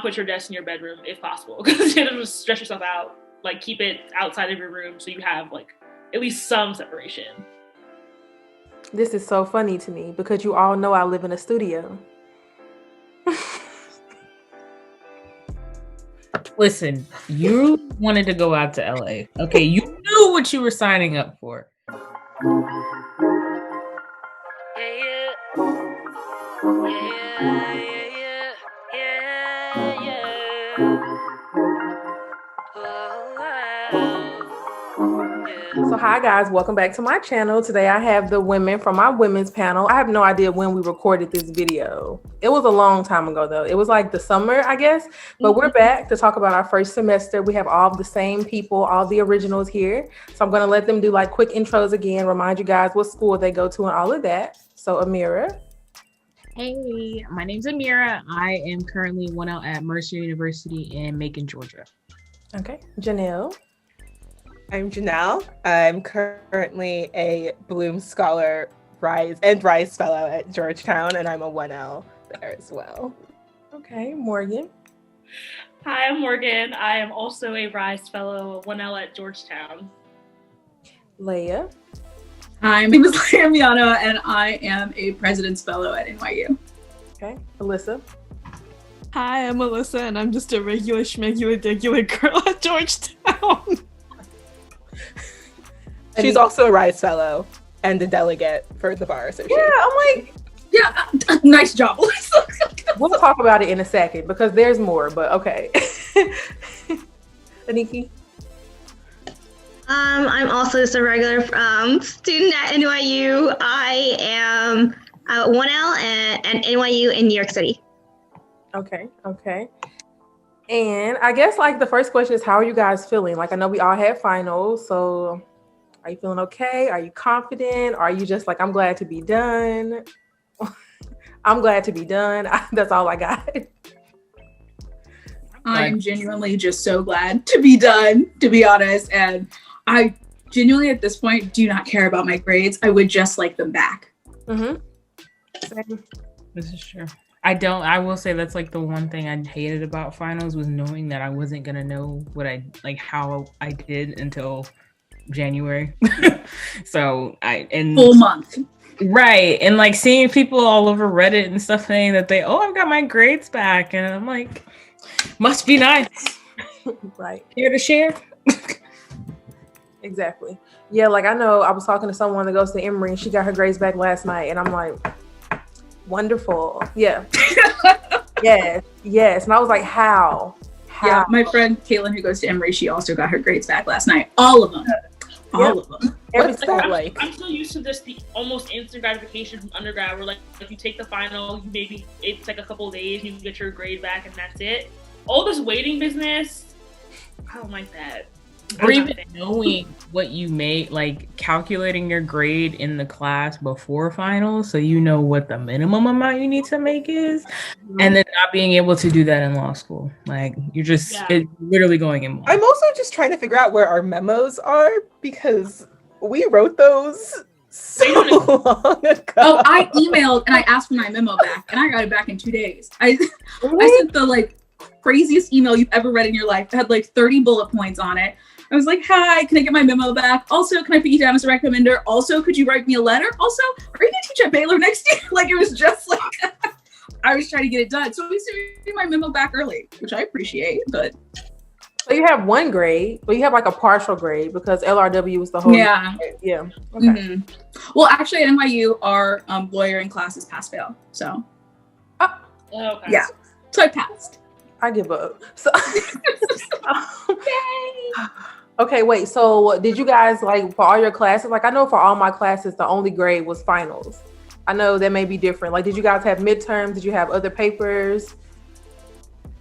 put your desk in your bedroom if possible, because you have to just stretch yourself out. Like, keep it outside of your room so you have like at least some separation. This is so funny to me because you all know I live in a studio. Listen, you wanted to go out to LA. Okay, you knew what you were signing up for. So hi guys, welcome back to my channel. Today I have the women from my women's panel. I have no idea when we recorded this video. It was a long time ago though. It was like the summer, I guess. But we're back to talk about our first semester. We have all the same people, all the originals here. So I'm going to let them do like quick intros again, remind you guys what school they go to and all of that. So Amira. Hey, my name's Amira. I am currently 1L at Mercer University in Macon, Georgia. Okay. Janelle. I'm Janelle. I'm currently a Bloom Scholar Rise Fellow at Georgetown, and I'm a 1L there as well. Okay, Morgan. Hi, I'm Morgan. I am also a Rise Fellow, 1L at Georgetown. Leia. Hi, my name is Leia Miano, and I am a President's Fellow at NYU. Okay, Alyssa. Hi, I'm Alyssa, and I'm just a regular schmegular girl at Georgetown. She's also a Rise Fellow and a delegate for the Bar Association. Yeah, I'm like, yeah, nice job. We'll talk about it in a second because there's more, but okay. Aniki? I'm also just a regular student at NYU. I am 1L at NYU in New York City. Okay. And I guess like the first question is, how are you guys feeling? Like I know we all had finals, so are you feeling okay? Are you confident? Are you just like, I'm glad to be done? I'm glad to be done. That's all I got. I'm genuinely just so glad to be done, to be honest. And I genuinely at this point do not care about my grades. I would just like them back. Mm-hmm. This is true. I will say that's like the one thing I hated about finals was knowing that I wasn't gonna know how I did until January. So full month. Right. And like seeing people all over Reddit and stuff saying that I've got my grades back, and I'm like, must be nice. Right. Here to share. Exactly. Yeah, like I know I was talking to someone that goes to Emory and she got her grades back last night, and I'm like, wonderful. Yeah. Yes. And I was like, how? Yeah, my friend Caitlin who goes to Emory, she also got her grades back last night. All of them. All of them. What's that like? I'm still used to the almost instant gratification from undergrad where like if you take the final, it's like a couple of days, you get your grade back and that's it. All this waiting business, I don't like that. Or even knowing what you made, like calculating your grade in the class before finals, so you know what the minimum amount you need to make is, and then not being able to do that in law school. Like you're just it's literally going in. I'm also just trying to figure out where our memos are because we wrote those so long ago. Oh, I emailed and I asked for my memo back, and I got it back in 2 days. I sent the craziest email you've ever read in your life. It had 30 bullet points on it. I was like, hi, can I get my memo back? Also, can I put you down as a recommender? Also, could you write me a letter? Also, are you gonna teach at Baylor next year? It was just I was trying to get it done. So we sent my memo back early, which I appreciate, but. So you have one grade, but you have a partial grade because LRW was the whole Yeah. grade. Yeah. Okay. Mm-hmm. Well, actually at NYU, our lawyer in class is pass fail. So. Okay. Yeah. So I passed. I give up. So okay, wait. So did you guys for all your classes? I know for all my classes, the only grade was finals. I know that may be different. Did you guys have midterms? Did you have other papers?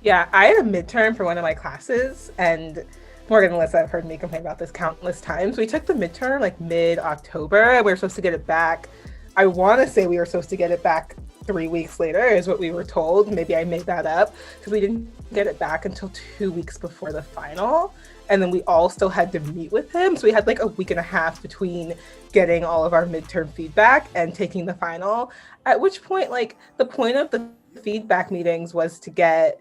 Yeah, I had a midterm for one of my classes, and Morgan and Alyssa have heard me complain about this countless times. We took the midterm mid-October, and we were supposed to get it back. I want to say we were supposed to get it back 3 weeks later is what we were told. Maybe I made that up because we didn't get it back until 2 weeks before the final. And then we all still had to meet with him. So we had a week and a half between getting all of our midterm feedback and taking the final. At which point, the point of the feedback meetings was to get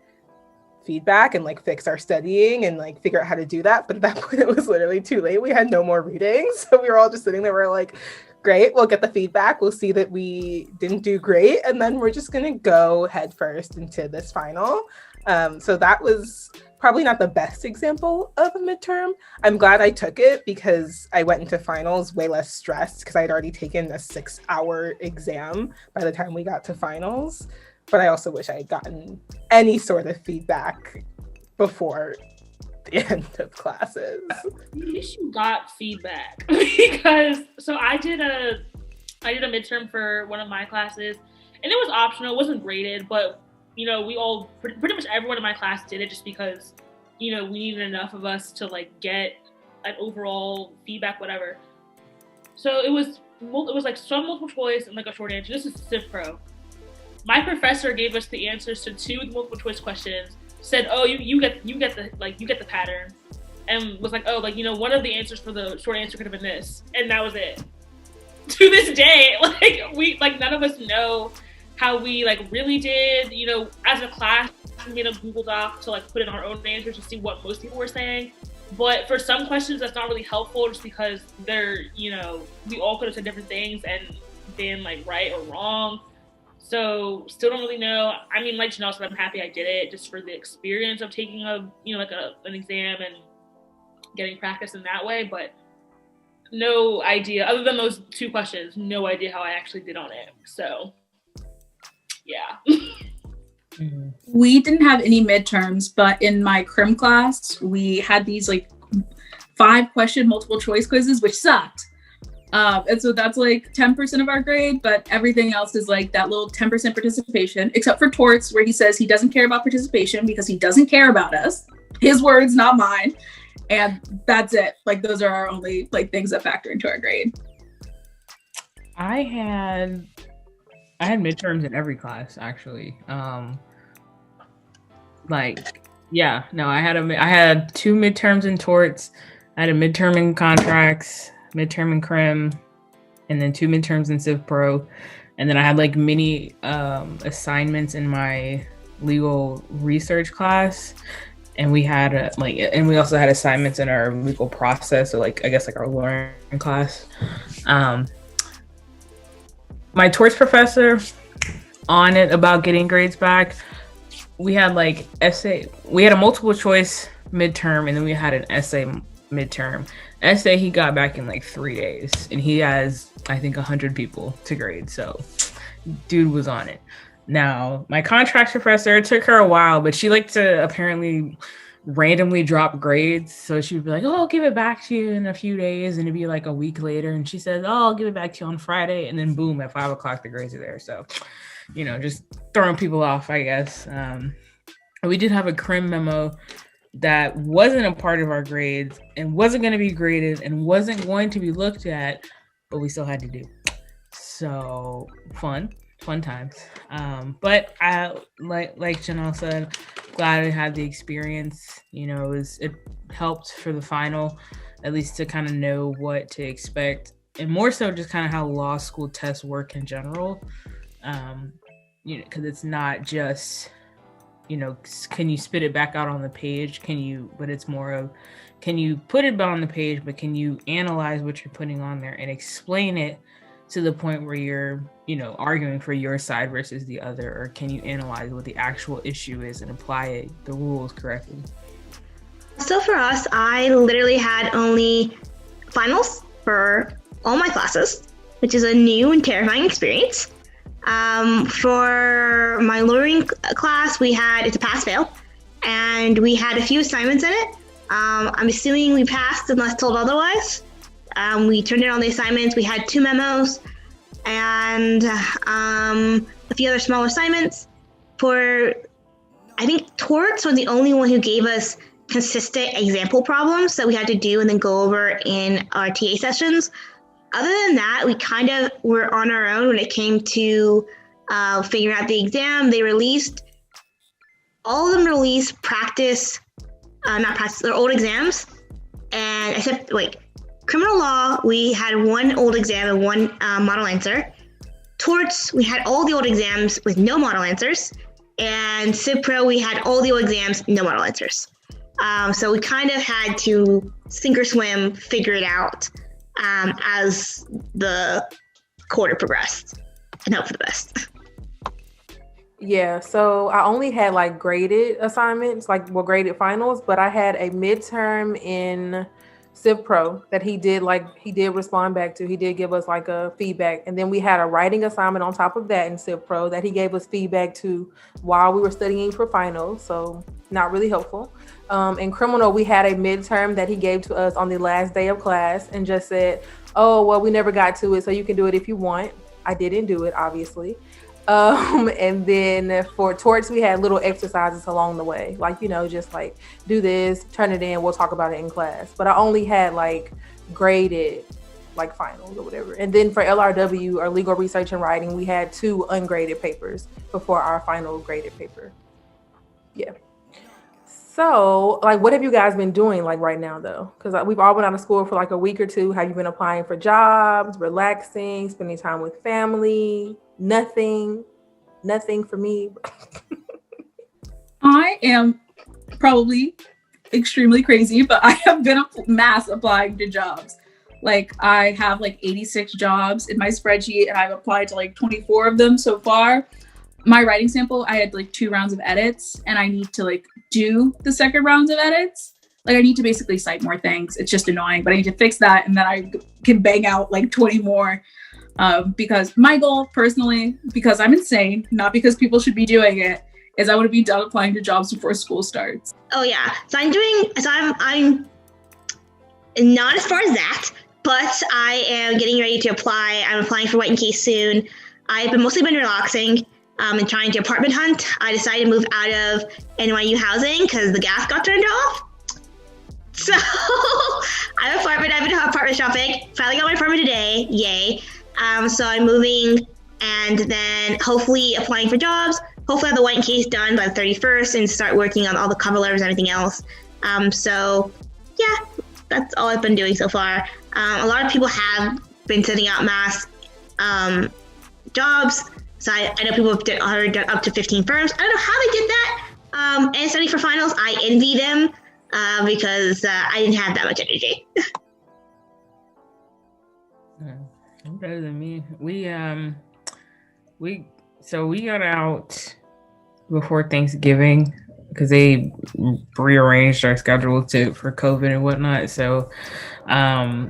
feedback and like fix our studying and like figure out how to do that. But at that point, it was literally too late. We had no more readings. So we were all just sitting there. We're like, great, we'll get the feedback. We'll see that we didn't do great. And then we're just going to go head first into this final. So that was probably not the best example of a midterm. I'm glad I took it because I went into finals way less stressed because I had already taken a 6-hour exam by the time we got to finals. But I also wish I had gotten any sort of feedback before the end of classes. At least you got feedback because I did a midterm for one of my classes and it was optional, it wasn't graded, but we all pretty much everyone in my class did it just because we needed enough of us to like get an overall feedback, whatever. So it was like some multiple choice and like a short answer. This is Civ Pro. My professor gave us the answers to 2 multiple choice questions, said, oh, you get the pattern, and was like, oh, like, one of the answers for the short answer could have been this, and that was it. To this day, none of us know how we really did, as a class, we made a Google Doc to put in our own answers to see what most people were saying. But for some questions, that's not really helpful just because they're, we all could have said different things and been right or wrong. So still don't really know. I mean, like Janelle said, I'm happy I did it just for the experience of taking an exam and getting practice in that way. But no idea, other than those 2 questions, no idea how I actually did on it. So yeah. We didn't have any midterms, but in my crim class, we had these 5-question multiple choice quizzes, which sucked. And so that's 10% of our grade, but everything else is that little 10% participation, except for torts, where he says he doesn't care about participation because he doesn't care about us. His words, not mine. And that's it. Those are our only things that factor into our grade. I had midterms in every class, actually. I had 2 midterms in torts. I had a midterm in contracts, midterm in crim, and then 2 midterms in Civ Pro. And then I had mini assignments in my legal research class. And we had and we also had assignments in our legal process, so I guess our lawyering class. My torts professor on it about getting grades back, we had essay, we had a multiple choice midterm, and then we had an essay midterm. Essay he got back in 3 days, and he has I think 100 people to grade, so dude was on it. Now my contracts professor, it took her a while, but she liked to apparently randomly drop grades. So she would be like, oh, I'll give it back to you in a few days, and it'd be a week later, and she said, oh, I'll give it back to you on Friday, and then boom, at 5 o'clock the grades are there. So just throwing people off, I guess. We did have a crim memo that wasn't a part of our grades and wasn't going to be graded and wasn't going to be looked at, but we still had to do. So fun times. But I like Janelle said, glad I had the experience. It helped for the final, at least to kind of know what to expect, and more so just kind of how law school tests work in general. Because it's not just can you spit it back out on the page? But it's more of, can you put it on the page, but can you analyze what you're putting on there and explain it to the point where you're, arguing for your side versus the other? Or can you analyze what the actual issue is and apply the rules correctly? So for us, I literally had only finals for all my classes, which is a new and terrifying experience. For my lawyering class, it's a pass-fail, and we had a few assignments in it. I'm assuming we passed unless told otherwise. We turned in all the assignments. We had 2 memos and a few other small assignments. I think torts was the only one who gave us consistent example problems that we had to do and then go over in our TA sessions. Other than that, we kind of were on our own when it came to figuring out the exam. All of them released their old exams. And except, criminal law, we had 1 old exam and 1 model answer. Torts, we had all the old exams with no model answers. And Civ Pro, we had all the old exams, no model answers. So we kind of had to sink or swim, figure it out as the quarter progressed, and hope for the best. Yeah, so I only had like graded assignments, graded finals, but I had a midterm in Civ Pro that he did respond back to. He did give us like a feedback, and then we had a writing assignment on top of that in Civ Pro that he gave us feedback to while we were studying for finals. So not really helpful. In criminal, we had a midterm that he gave to us on the last day of class and just said, "Oh, well, we never got to it, so you can do it if you want." I didn't do it, obviously. And then for torts, we had little exercises along the way, just like do this, turn it in, we'll talk about it in class. But I only had like graded like finals or whatever. And then for LRW, or legal research and writing, we had 2 ungraded papers before our final graded paper. Yeah. So like, what have you guys been doing like right now though? Because we've all been out of school for like a week or 2. Have you been applying for jobs, relaxing, spending time with family? Nothing for me. I am probably extremely crazy, but I have been mass applying to jobs. Like I have like 86 jobs in my spreadsheet and I've applied to like 24 of them so far. My writing sample, I had like 2 rounds of edits and I need to like do the second rounds of edits. Like I need to basically cite more things. It's just annoying, but I need to fix that and then I can bang out like 20 more. Because my goal personally, because I'm insane, not because people should be doing it, is I want to be done applying to jobs before school starts. Oh yeah, I'm not as far as that, but I am getting ready to apply. I'm applying for White and Case soon. I've mostly been relaxing and trying to apartment hunt. I decided to move out of NYU housing because the gas got turned off. So I've been apartment shopping. Finally got my apartment today, yay. So I'm moving and then hopefully applying for jobs, hopefully have the White Case done by the 31st and start working on all the cover letters and everything else. So yeah, that's all I've been doing so far. A lot of people have been sending out mass jobs. So I know people have already done up to 15 firms. I don't know how they did that. And studying for finals, I envy them because I didn't have that much energy. Better than me. We got out before Thanksgiving because they rearranged our schedule for COVID and whatnot. So I've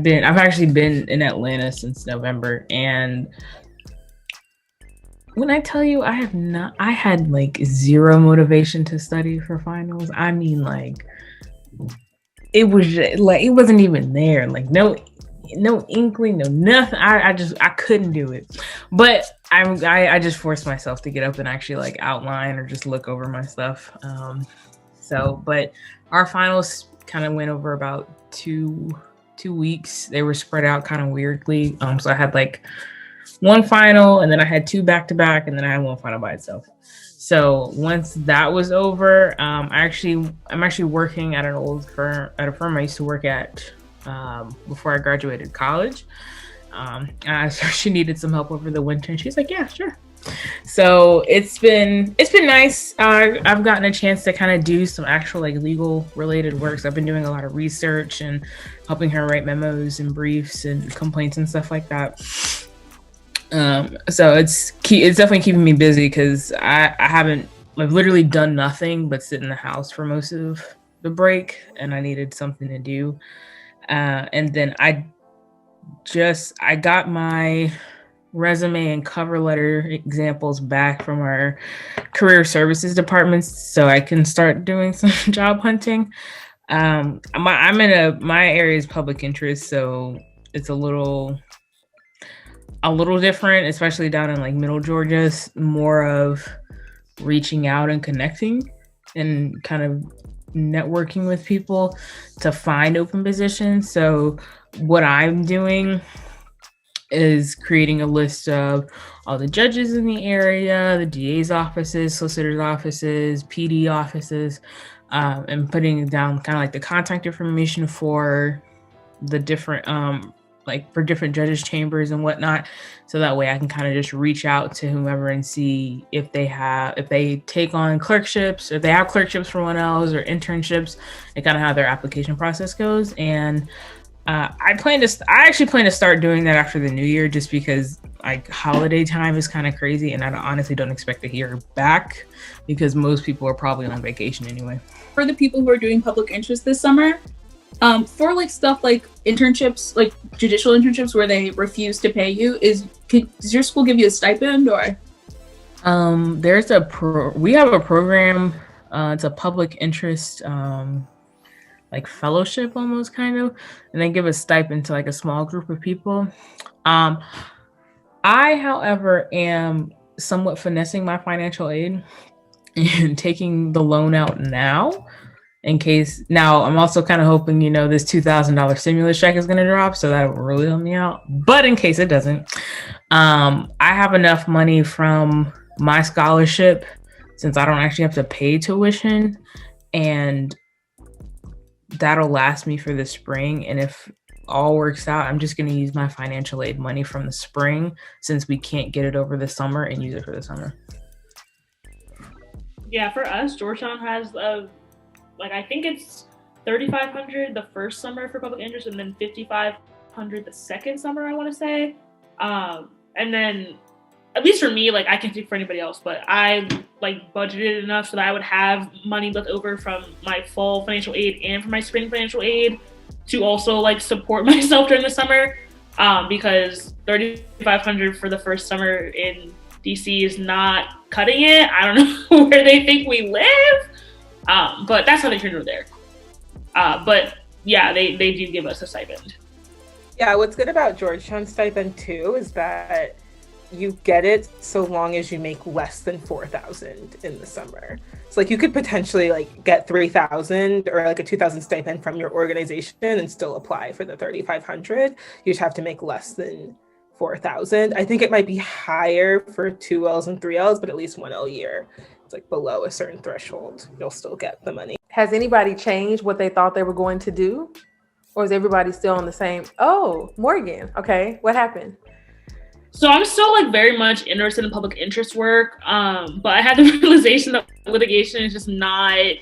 actually been in Atlanta since November, and when I tell you I had like zero motivation to study for finals. I mean, like it wasn't even there. Like no inkling, no nothing. I couldn't do it. But I just forced myself to get up and actually like outline or just look over my stuff. But our finals kind of went over about 2 weeks. They were spread out kind of weirdly. So I had like 1 final, and then I had 2 back-to-back, and then I had 1 final by itself. So once that was over, I'm actually working at a firm I used to work at before I graduated college. So she needed some help over the winter, and she's like, "Yeah, sure." So it's been nice. I've gotten a chance to kind of do some actual like legal related works. I've been doing a lot of research and helping her write memos and briefs and complaints and stuff like that. So it's definitely keeping me busy because I've literally done nothing but sit in the house for most of the break, and I needed something to do. And then I got my resume and cover letter examples back from our career services departments so I can start doing some job hunting. My area is public interest, so it's a little different, especially down in like middle Georgia. It's more of reaching out and connecting and kind of networking with people to find open positions. So what I'm doing is creating a list of all the judges in the area, the DA's offices, solicitor's offices, PD offices, and putting down kind of like the contact information for the different like for different judges chambers and whatnot. So that way I can kind of just reach out to whomever and see if they take on clerkships, or if they have clerkships for one else or internships, and kind of how their application process goes. And I actually plan to start doing that after the new year, just because like holiday time is kind of crazy, and I honestly don't expect to hear back because most people are probably on vacation anyway. For the people who are doing public interest this summer, for like stuff like internships, like judicial internships where they refuse to pay you, does your school give you a stipend or? We have a program. It's a public interest like fellowship almost kind of, and they give a stipend to like a small group of people. I, however, am somewhat finessing my financial aid and taking the loan out now. Now I'm also kind of hoping, this $2,000 stimulus check is going to drop, so that will really help me out. But in case it doesn't, I have enough money from my scholarship, since I don't actually have to pay tuition, and that'll last me for the spring. And if all works out, I'm just going to use my financial aid money from the spring, since we can't get it over the summer, and use it for the summer. Yeah, for us, Georgetown has I think it's $3,500 the first summer for public interest, and then $5,500 the second summer, I want to say. And then, at least for me, like I can't speak for anybody else, but I budgeted enough so that I would have money left over from my fall financial aid and from my spring financial aid to also support myself during the summer. Because $3,500 for the first summer in DC is not cutting it. I don't know where they think we live. But that's how they turn over there. But yeah, they do give us a stipend. Yeah, what's good about Georgetown stipend too is that you get it so long as you make less than $4,000 in the summer. So you could potentially get $3,000 or a $2,000 stipend from your organization and still apply for the $3,500. You just have to make less than $4,000. I think it might be higher for 2Ls and 3Ls, but at least 1L year. It's below a certain threshold, you'll still get the money. Has anybody changed what they thought they were going to do? Or is everybody still on the same? Oh, Morgan. Okay. What happened? So I'm still very much interested in public interest work. But I had the realization that litigation is just not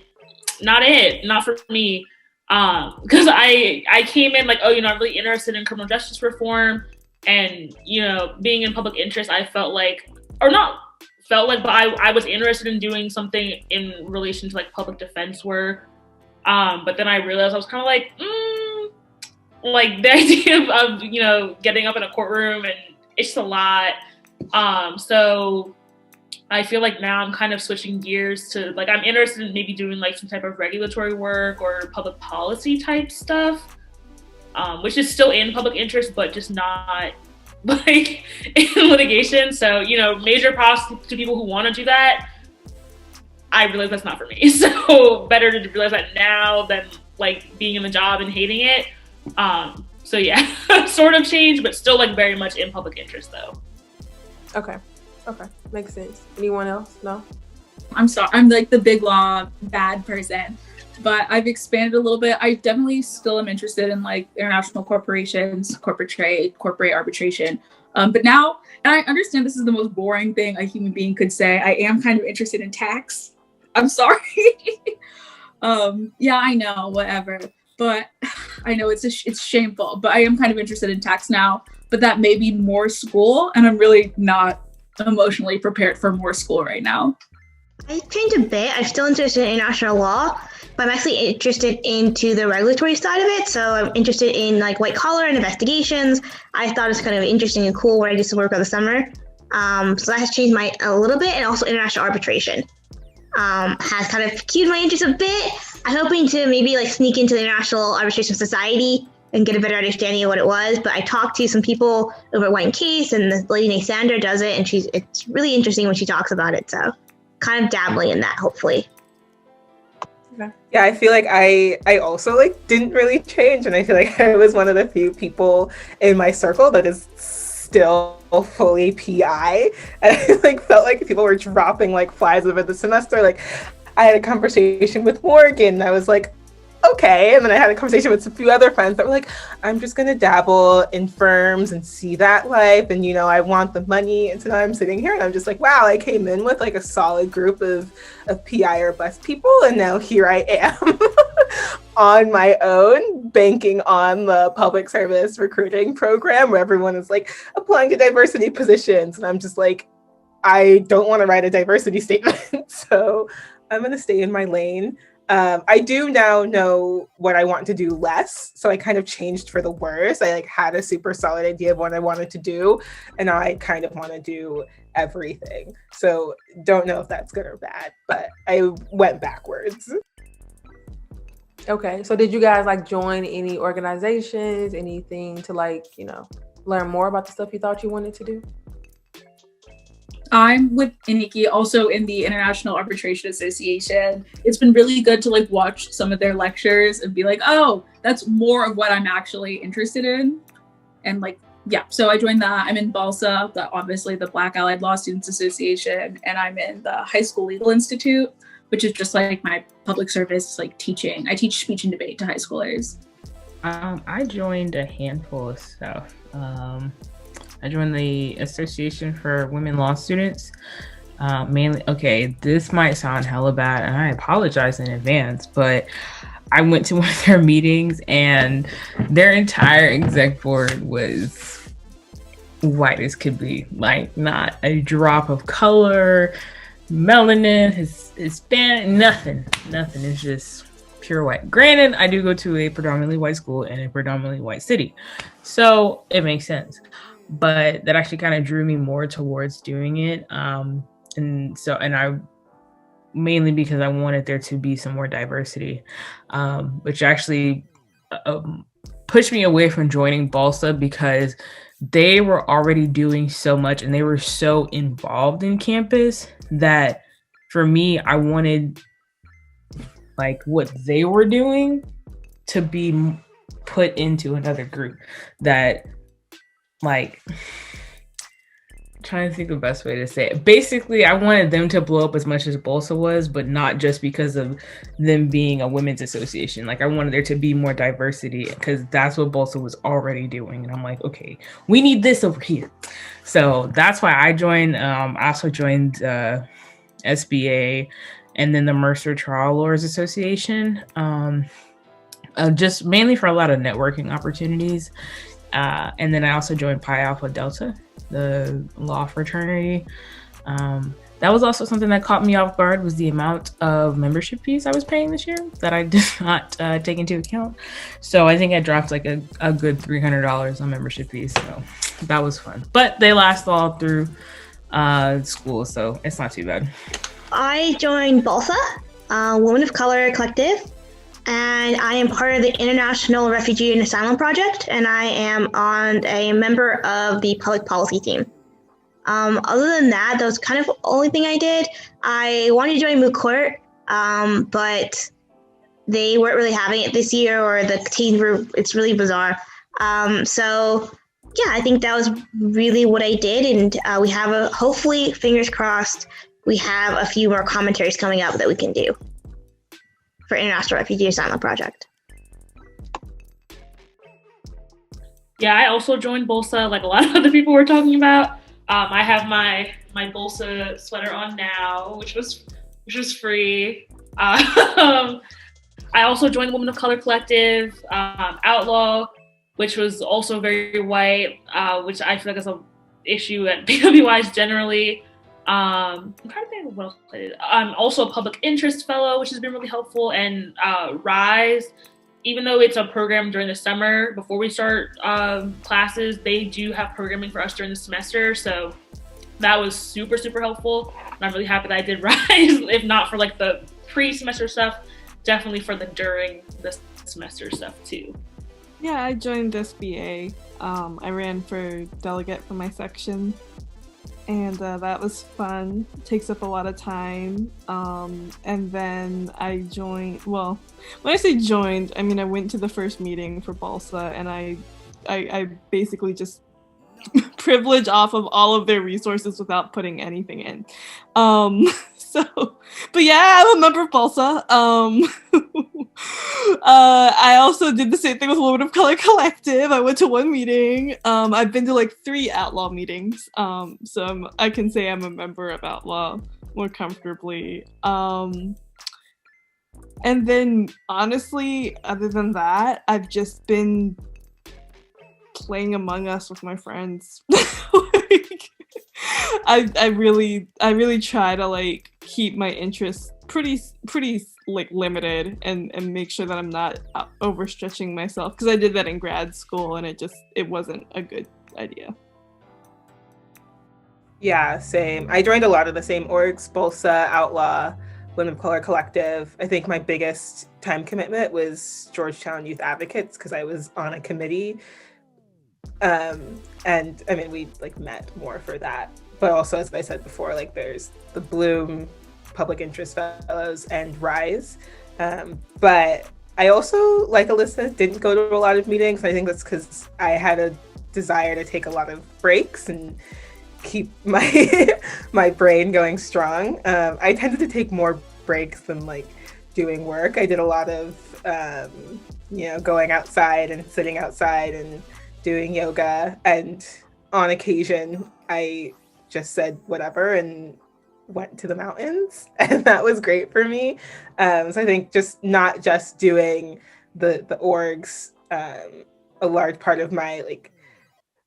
for me. Because I came in I'm really interested in criminal justice reform, and being in public interest, I felt but I was interested in doing something in relation to public defense work. But then I realized I was kind of the idea of getting up in a courtroom, and it's just a lot. So I feel now I'm kind of switching gears to I'm interested in maybe doing some type of regulatory work or public policy type stuff, which is still in public interest, but just not in litigation. So major props to people who want to do that. I realize that's not for me, so better to realize that now than being in the job and hating it. So yeah, sort of change, but still very much in public interest though. Okay, makes sense. Anyone else? No. I'm sorry, I'm the big law bad person, but I've expanded a little bit. I definitely still am interested in international corporations, corporate trade, corporate arbitration. But now, and I understand this is the most boring thing a human being could say, I am kind of interested in tax. I'm sorry. Yeah, I know, whatever. But I know it's shameful, but I am kind of interested in tax now, but that may be more school, and I'm really not emotionally prepared for more school right now. I changed a bit. I'm still interested in international law, but I'm actually interested into the regulatory side of it. So I'm interested in white collar and investigations. I thought it was kind of interesting and cool where I did some work over the summer. So that has changed a little bit, and also international arbitration has kind of cued my interest a bit. I'm hoping to maybe sneak into the International Arbitration Society and get a better understanding of what it was. But I talked to some people over at White & Case, and the lady named Sandra does it, and it's really interesting when she talks about it. So kind of dabbling in that, hopefully. Yeah, I feel I also didn't really change, and I feel I was one of the few people in my circle that is still fully PI, and I felt people were dropping flies over the semester. I had a conversation with Morgan, and I was okay. And then I had a conversation with a few other friends that were like, I'm just going to dabble in firms and see that life. And, you know, I want the money. And so now I'm sitting here and I'm just like, wow, I came in with like a solid group of PI or bus people. And now here I am on my own, banking on the public service recruiting program where everyone is like applying to diversity positions. And I'm just like, I don't want to write a diversity statement. So I'm going to stay in my lane. I do now know what I want to do less. So I kind of changed for the worse. I like had a super solid idea of what I wanted to do. And now I kind of want to do everything. So don't know if that's good or bad, but I went backwards. Okay. So did you guys like join any organizations, anything to like, you know, learn more about the stuff you thought you wanted to do? I'm with Iniki, also in the International Arbitration Association. It's been really good to like watch some of their lectures and be like, oh, that's more of what I'm actually interested in. And like, yeah, so I joined that. I'm in BALSA, obviously the Black Allied Law Students Association, and I'm in the High School Legal Institute, which is just like my public service, like teaching. I teach speech and debate to high schoolers. I joined a handful of stuff. I joined the Association for Women Law Students. Mainly, okay, this might sound hella bad, and I apologize in advance, but I went to one of their meetings, and their entire exec board was white as could be. Like, not a drop of color, melanin, Hispanic, nothing. It's just pure white. Granted, I do go to a predominantly white school in a predominantly white city, so it makes sense. But that actually kind of drew me more towards doing it. And I mainly because I wanted there to be some more diversity, which actually pushed me away from joining BALSA because they were already doing so much and they were so involved in campus that for me, I wanted like what they were doing to be put into another group that like, trying to think of the best way to say it. Basically, I wanted them to blow up as much as BALSA was, but not just because of them being a women's association. Like, I wanted there to be more diversity because that's what BALSA was already doing. And I'm like, okay, we need this over here. So that's why I joined. I also joined SBA and then the Mercer Trial Lawyers Association, just mainly for a lot of networking opportunities. And then I also joined Pi Alpha Delta, the law fraternity. That was also something that caught me off guard, was the amount of membership fees I was paying this year that I did not take into account. So I think I dropped like a good $300 on membership fees. So that was fun. But they last all through school, so it's not too bad. I joined BALSA, Women of Color Collective. And I am part of the International Refugee and Asylum Project, and I am a member of the public policy team. Other than that, was kind of the only thing I did. I wanted to join Moot Court, but they weren't really having it this year, or the teams were, it's really bizarre. So yeah, I think that was really what I did. And we have hopefully, fingers crossed, we have a few more commentaries coming up that we can do for International Refugee Asylum Project. Yeah, I also joined BALSA, like a lot of other people were talking about. I have my BALSA sweater on now, which was free. I also joined the Women of Color Collective, Outlaw, which was also very white, which I feel like is an issue at PWIs generally. I'm trying to think of what else I did. I'm also a public interest fellow, which has been really helpful. And RISE, even though it's a program during the summer before we start classes, they do have programming for us during the semester. So that was super, super helpful. And I'm really happy that I did RISE, if not for like the pre-semester stuff, definitely for the during the semester stuff too. Yeah, I joined SBA. I ran for delegate for my section. And that was fun. It takes up a lot of time. And then I joined, well, when I say joined, I mean I went to the first meeting for BALSA, and I basically just privilege off of all of their resources without putting anything in. But yeah, I'm a member of BALSA. I also did the same thing with Women of Color Collective. I went to one meeting. I've been to like 3 Outlaw meetings. So I can say I'm a member of Outlaw more comfortably. And then honestly, other than that, I've just been playing Among Us with my friends. Like, I really try to like keep my interests pretty like limited and make sure that I'm not overstretching myself, because I did that in grad school and it wasn't a good idea. Yeah, same. I joined a lot of the same orgs, BOLSA, Outlaw, Women of Color Collective. I think my biggest time commitment was Georgetown Youth Advocates, because I was on a committee. And I mean, we like met more for that. But also, as I said before, like there's the Bloom Public Interest Fellows and RISE. But I also, like Alyssa, didn't go to a lot of meetings. I think that's because I had a desire to take a lot of breaks and keep my my brain going strong. I tended to take more breaks than like doing work. I did a lot of going outside and sitting outside and doing yoga, and on occasion I just said whatever and went to the mountains, and that was great for me. So I think just not just doing the orgs, a large part of my like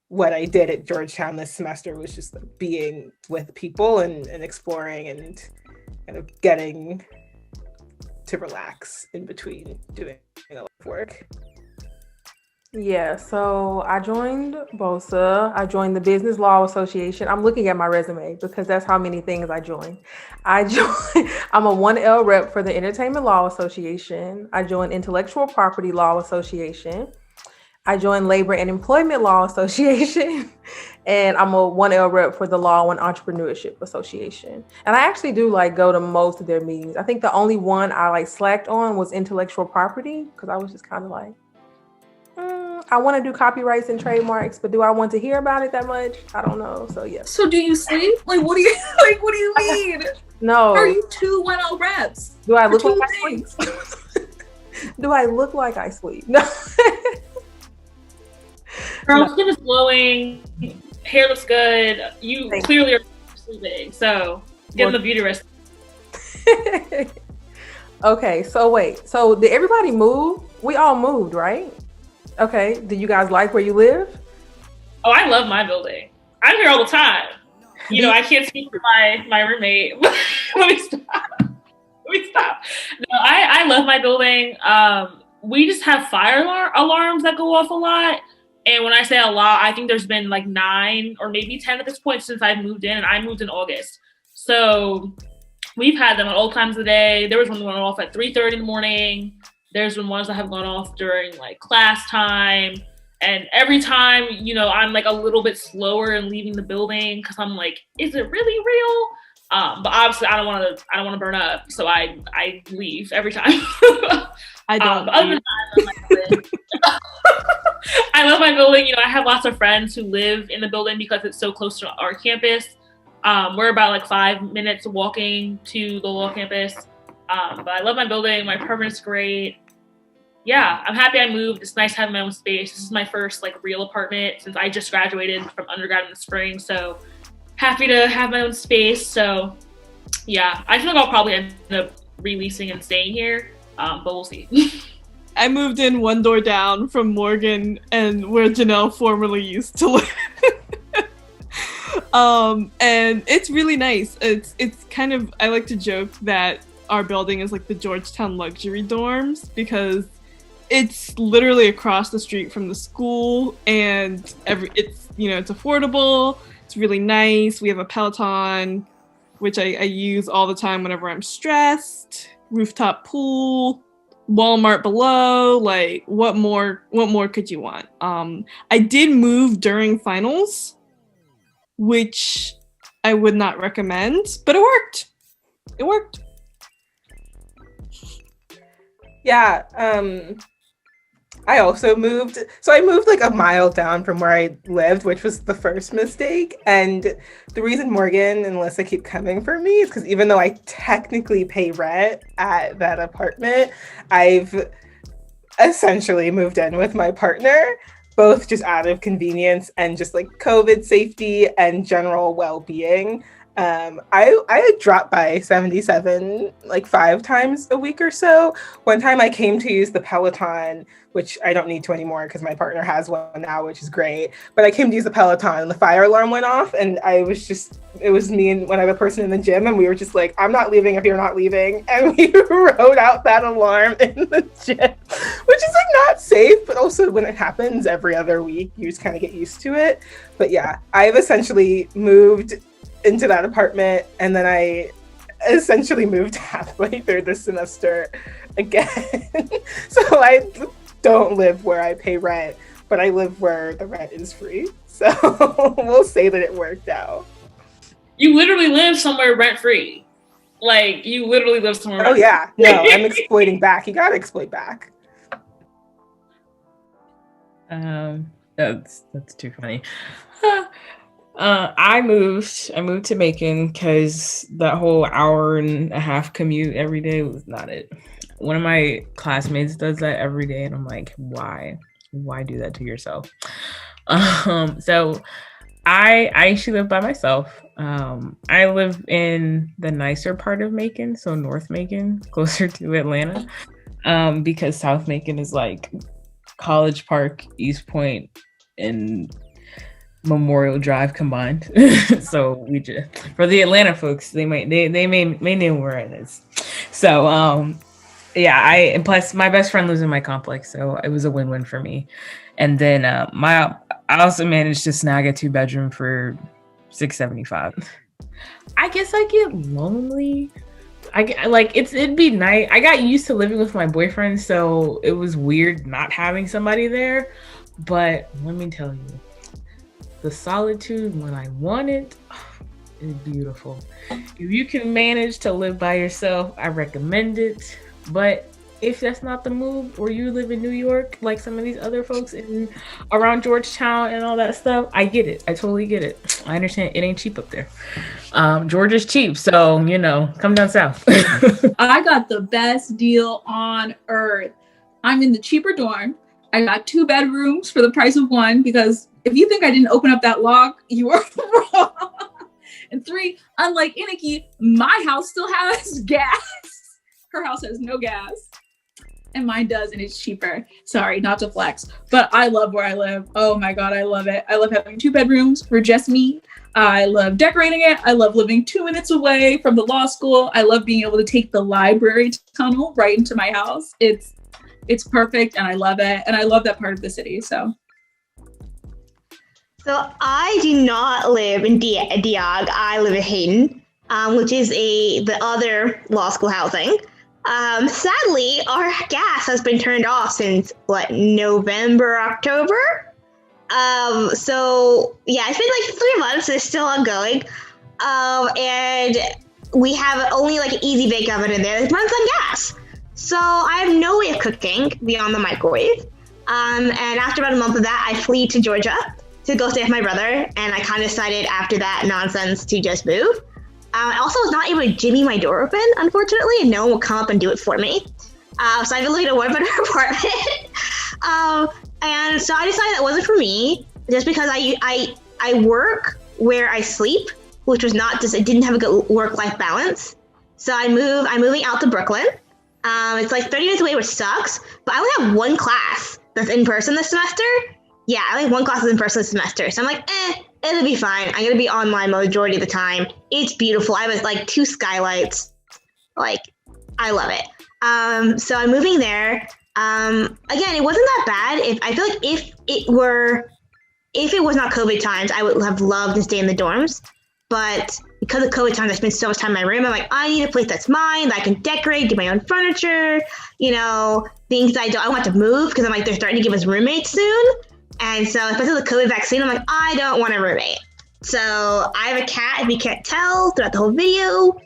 what I did at Georgetown this semester was just like being with people and exploring and kind of getting to relax in between doing a lot of work. Yeah, so I joined BOSA. I joined the Business Law Association. I'm looking at my resume because that's how many things I joined. I'm a 1L rep for the Entertainment Law Association. I joined Intellectual Property Law Association. I joined Labor and Employment Law Association. And I'm a 1L rep for the Law and Entrepreneurship Association. And I actually do like go to most of their meetings. I think the only one I like slacked on was intellectual property, because I was just kind of like, I want to do copyrights and trademarks, but do I want to hear about it that much? I don't know. So yeah. So do you sleep? Like what do you mean? No. Are you 2 1L reps? Do I look like I sleep? Do I look like I sleep? No. Girl, skin is glowing, hair looks good. You clearly are sleeping, so give them the beauty rest. Okay, so wait. So did everybody move? We all moved, right? Okay. Do you guys like where you live? Oh, I love my building. I'm here all the time. You know, I can't speak for my roommate. Let me stop. No, I love my building. We just have fire alarms that go off a lot. And when I say a lot, I think there's been like 9 or maybe 10 at this point since I've moved in, and I moved in August. So we've had them at all times of the day. There was one that went off at 3:30 in the morning. There's been ones that have gone off during like class time. And every time, you know, I'm like a little bit slower in leaving the building because I'm like, is it really real? But obviously I don't want to burn up. So I leave every time. I don't. Other than that, I love my building. I love my building. You know, I have lots of friends who live in the building because it's so close to our campus. We're about like 5 minutes walking to the law campus. But I love my building. My apartment's great. Yeah, I'm happy I moved. It's nice having my own space. This is my first like real apartment since I just graduated from undergrad in the spring. So happy to have my own space. So yeah, I feel like I'll probably end up releasing and staying here. But we'll see. I moved in one door down from Morgan and where Janelle formerly used to live. And it's really nice. It's kind of, I like to joke that our building is like the Georgetown luxury dorms because it's literally across the street from the school, and it's affordable. It's really nice. We have a Peloton, which I use all the time whenever I'm stressed. Rooftop pool, Walmart below. Like, what more could you want? I did move during finals, which I would not recommend, but it worked. It worked. Yeah. I also moved. So I moved like a mile down from where I lived, which was the first mistake. And the reason Morgan and Alyssa keep coming for me is because even though I technically pay rent at that apartment, I've essentially moved in with my partner, both just out of convenience and just like COVID safety and general well-being. I had dropped by 77 like 5 times a week or so. One time I came to use the Peloton, which I don't need to anymore because my partner has one now, which is great. But I came to use the Peloton and the fire alarm went off, and it was me and one other person in the gym, and we were just like, I'm not leaving if you're not leaving. And we wrote out that alarm in the gym, which is like not safe, but also when it happens every other week, you just kind of get used to it. But yeah, I've essentially moved into that apartment, and then I essentially moved halfway through the semester again. So I don't live where I pay rent, but I live where the rent is free. So we'll say that it worked out. You literally live somewhere rent free. Like, you literally live somewhere. Oh yeah, no, I'm exploiting back. You gotta exploit back. That's too funny. I moved to Macon because that whole hour and a half commute every day was not it. One of my classmates does that every day, and I'm like, why do that to yourself? So I actually live by myself. I live in the nicer part of Macon, so North Macon, closer to Atlanta, because South Macon is like College Park, East Point, and Memorial Drive combined. So we just, for the Atlanta folks, they may know where it is. So yeah, and plus my best friend lives in my complex, so it was a win-win for me. And then I also managed to snag a 2-bedroom for $675. I guess I get lonely. It'd be nice. I got used to living with my boyfriend, so it was weird not having somebody there. But let me tell you, the solitude when I want it is beautiful. If you can manage to live by yourself, I recommend it. But if that's not the move, or you live in New York, like some of these other folks in around Georgetown and all that stuff, I get it. I totally get it. I understand it ain't cheap up there. Georgia's cheap, so come down south. I got the best deal on earth. I'm in the cheaper dorm. I got 2 bedrooms for the price of 1, because if you think I didn't open up that lock, you are wrong. And 3, unlike Iniki, my house still has gas. Her house has no gas, and mine does, and it's cheaper. Sorry, not to flex, but I love where I live. Oh my God, I love it. I love having 2 bedrooms for just me. I love decorating it. I love living 2 minutes away from the law school. I love being able to take the library tunnel right into my house. It's perfect, and I love it, and I love that part of the city. So I do not live in Diag. I live in Hayden, which is the other law school housing. Sadly, our gas has been turned off since November, October. So yeah, it's been like 3 months. It's still ongoing. And we have only like an easy bake oven in there that runs on gas. So I have no way of cooking beyond the microwave. And after about a month of that, I flee to Georgia to go stay with my brother. And I kind of decided after that nonsense to just move. I also was not able to jimmy my door open, unfortunately, and no one will come up and do it for me. So I've been living in a one-bedroom apartment. And so I decided that wasn't for me, just because I work where I sleep, which was not just, it didn't have a good work-life balance. So I'm moving out to Brooklyn. It's like 30 minutes away, which sucks, but I only have 1 class that's in person this semester. Yeah, I only have 1 class that's in person this semester. So I'm like, it'll be fine. I'm gonna be online majority of the time. It's beautiful. I have like 2 skylights. Like, I love it. So I'm moving there. Again, it wasn't that bad. I feel like if it was not COVID times, I would have loved to stay in the dorms. But because of COVID times, I spent so much time in my room. I'm like, I need a place that's mine, that I can decorate, do my own furniture, things that I want to move, because I'm like, they're starting to give us roommates soon. And so, especially with the COVID vaccine, I'm like, I don't want a roommate. So I have a cat, if you can't tell, throughout the whole video.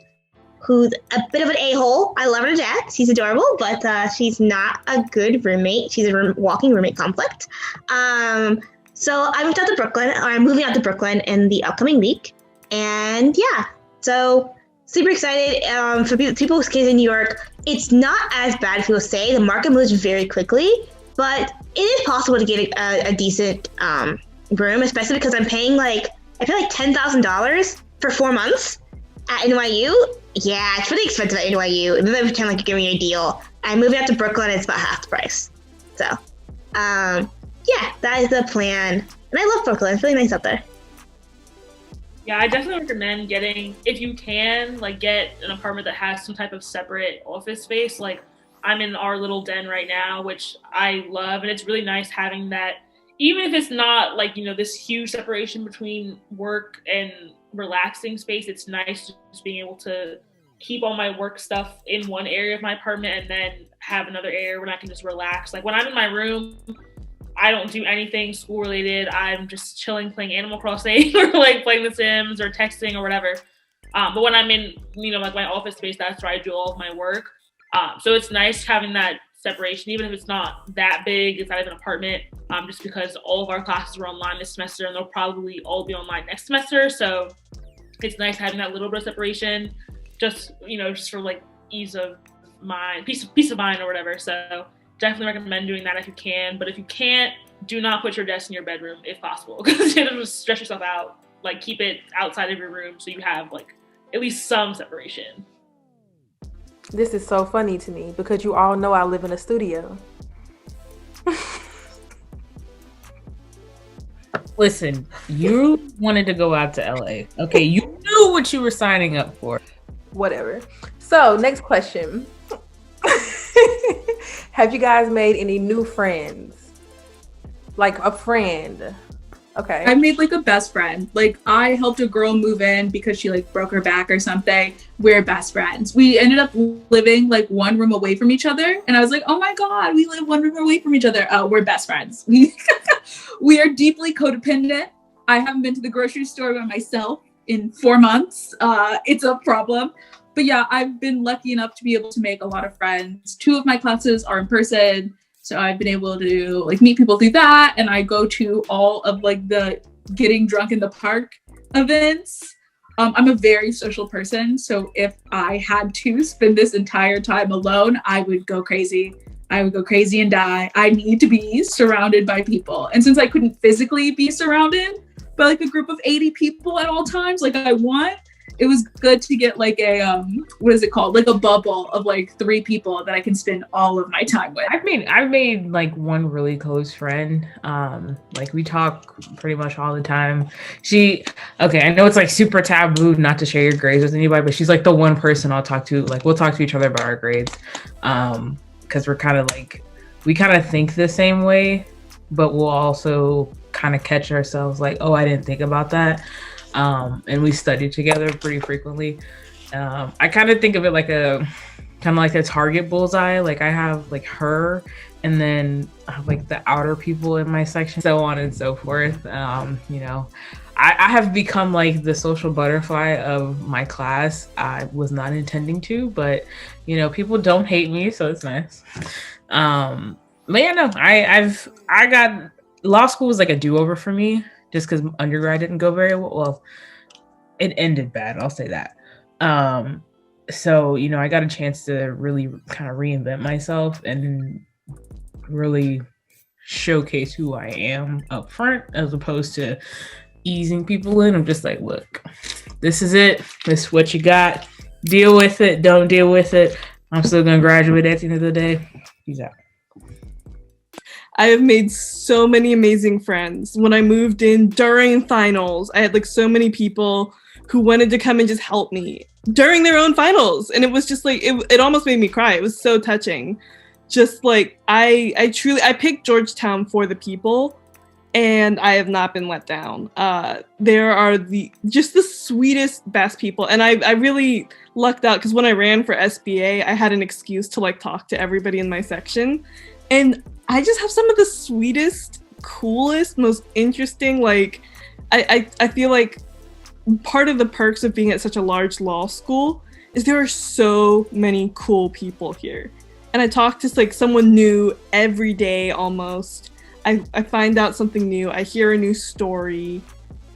who's a bit of an a-hole. I love her to death. She's adorable, but she's not a good roommate. She's a walking roommate conflict. So I moved out to Brooklyn, or I'm moving out to Brooklyn in the upcoming week. And yeah, so super excited. For people who's kids in New York, it's not as bad as people say. The market moves very quickly, but it is possible to get a decent room, especially because I pay like $10,000 for 4 months at NYU. Yeah, it's really expensive at NYU. Even though they pretend like you're giving me a deal. I'm moving out to Brooklyn, it's about half the price. So, yeah, that is the plan. And I love Brooklyn. It's really nice out there. Yeah, I definitely recommend getting, if you can, like get an apartment that has some type of separate office space. Like I'm in our little den right now, which I love. And it's really nice having that, even if it's not like, you know, this huge separation between work and relaxing space. It's nice just being able to keep all my work stuff in one area of my apartment and then have another area where I can just relax. Like when I'm in my room, I don't do anything school related. I'm just chilling, playing Animal Crossing or like playing The Sims or texting or whatever. But when I'm in, you know, like my office space, that's where I do all of my work. So it's nice having that separation, even if it's not that big, it's not even an apartment, just because all of our classes were online this semester and they'll probably all be online next semester. So it's nice having that little bit of separation, just, you know, just for like ease of mind, peace of mind or whatever. So definitely recommend doing that if you can. But if you can't, do not put your desk in your bedroom if possible, because you're gonna just stress yourself out. Like keep it outside of your room so you have like at least some separation. This is so funny to me because you all know I live in a studio. Listen, you wanted to go out to LA. Okay, you knew what you were signing up for. Whatever. So, next question. Have you guys made any new friends? Like a friend? Okay. I made like a best friend. Like I helped a girl move in because she like broke her back or something. We're best friends. We ended up living like one room away from each other. And I was like, oh my God, we live one room away from each other. We're best friends. We are deeply codependent. I haven't been to the grocery store by myself in 4 months. It's a problem. But yeah, I've been lucky enough to be able to make a lot of friends. 2 of my classes are in person. So I've been able to like meet people through that. And I go to all of like the getting drunk in the park events. I'm a very social person. So if I had to spend this entire time alone, I would go crazy. I would go crazy and die. I need to be surrounded by people. And since I couldn't physically be surrounded by like a group of 80 people at all times, like I want, it was good to get like a, what is it called? Like a bubble of like 3 people that I can spend all of my time with. I've made like one really close friend. Like we talk pretty much all the time. Okay, I know it's like super taboo not to share your grades with anybody, but she's like the one person I'll talk to. Like we'll talk to each other about our grades. Because we're kind of like, we kind of think the same way, but we'll also kind of catch ourselves like, oh, I didn't think about that. And we study together pretty frequently. I kind of think of it like a target bullseye. Like I have like her, and then I have like the outer people in my section, so on and so forth. You know, I have become like the social butterfly of my class. I was not intending to, but you know, people don't hate me, so it's nice. But yeah, no, I got law school was like a do-over for me. Just because undergrad didn't go very well. Well, it ended bad, I'll say that. So, you know, I got a chance to really kind of reinvent myself and really showcase who I am up front, as opposed to easing people in. I'm just like, look, this is it. This is what you got. Deal with it. Don't deal with it. I'm still going to graduate at the end of the day. Peace out. I have made so many amazing friends. When I moved in during finals, I had like so many people who wanted to come and just help me during their own finals. And it was just like, it almost made me cry. It was so touching. Just like, I picked Georgetown for the people, and I have not been let down. There are the sweetest, best people. And I really lucked out because when I ran for SBA, I had an excuse to like talk to everybody in my section. And I just have some of the sweetest, coolest, most interesting, like, I feel like part of the perks of being at such a large law school is there are so many cool people here. And I talk to like someone new every day almost. I find out something new. I hear a new story.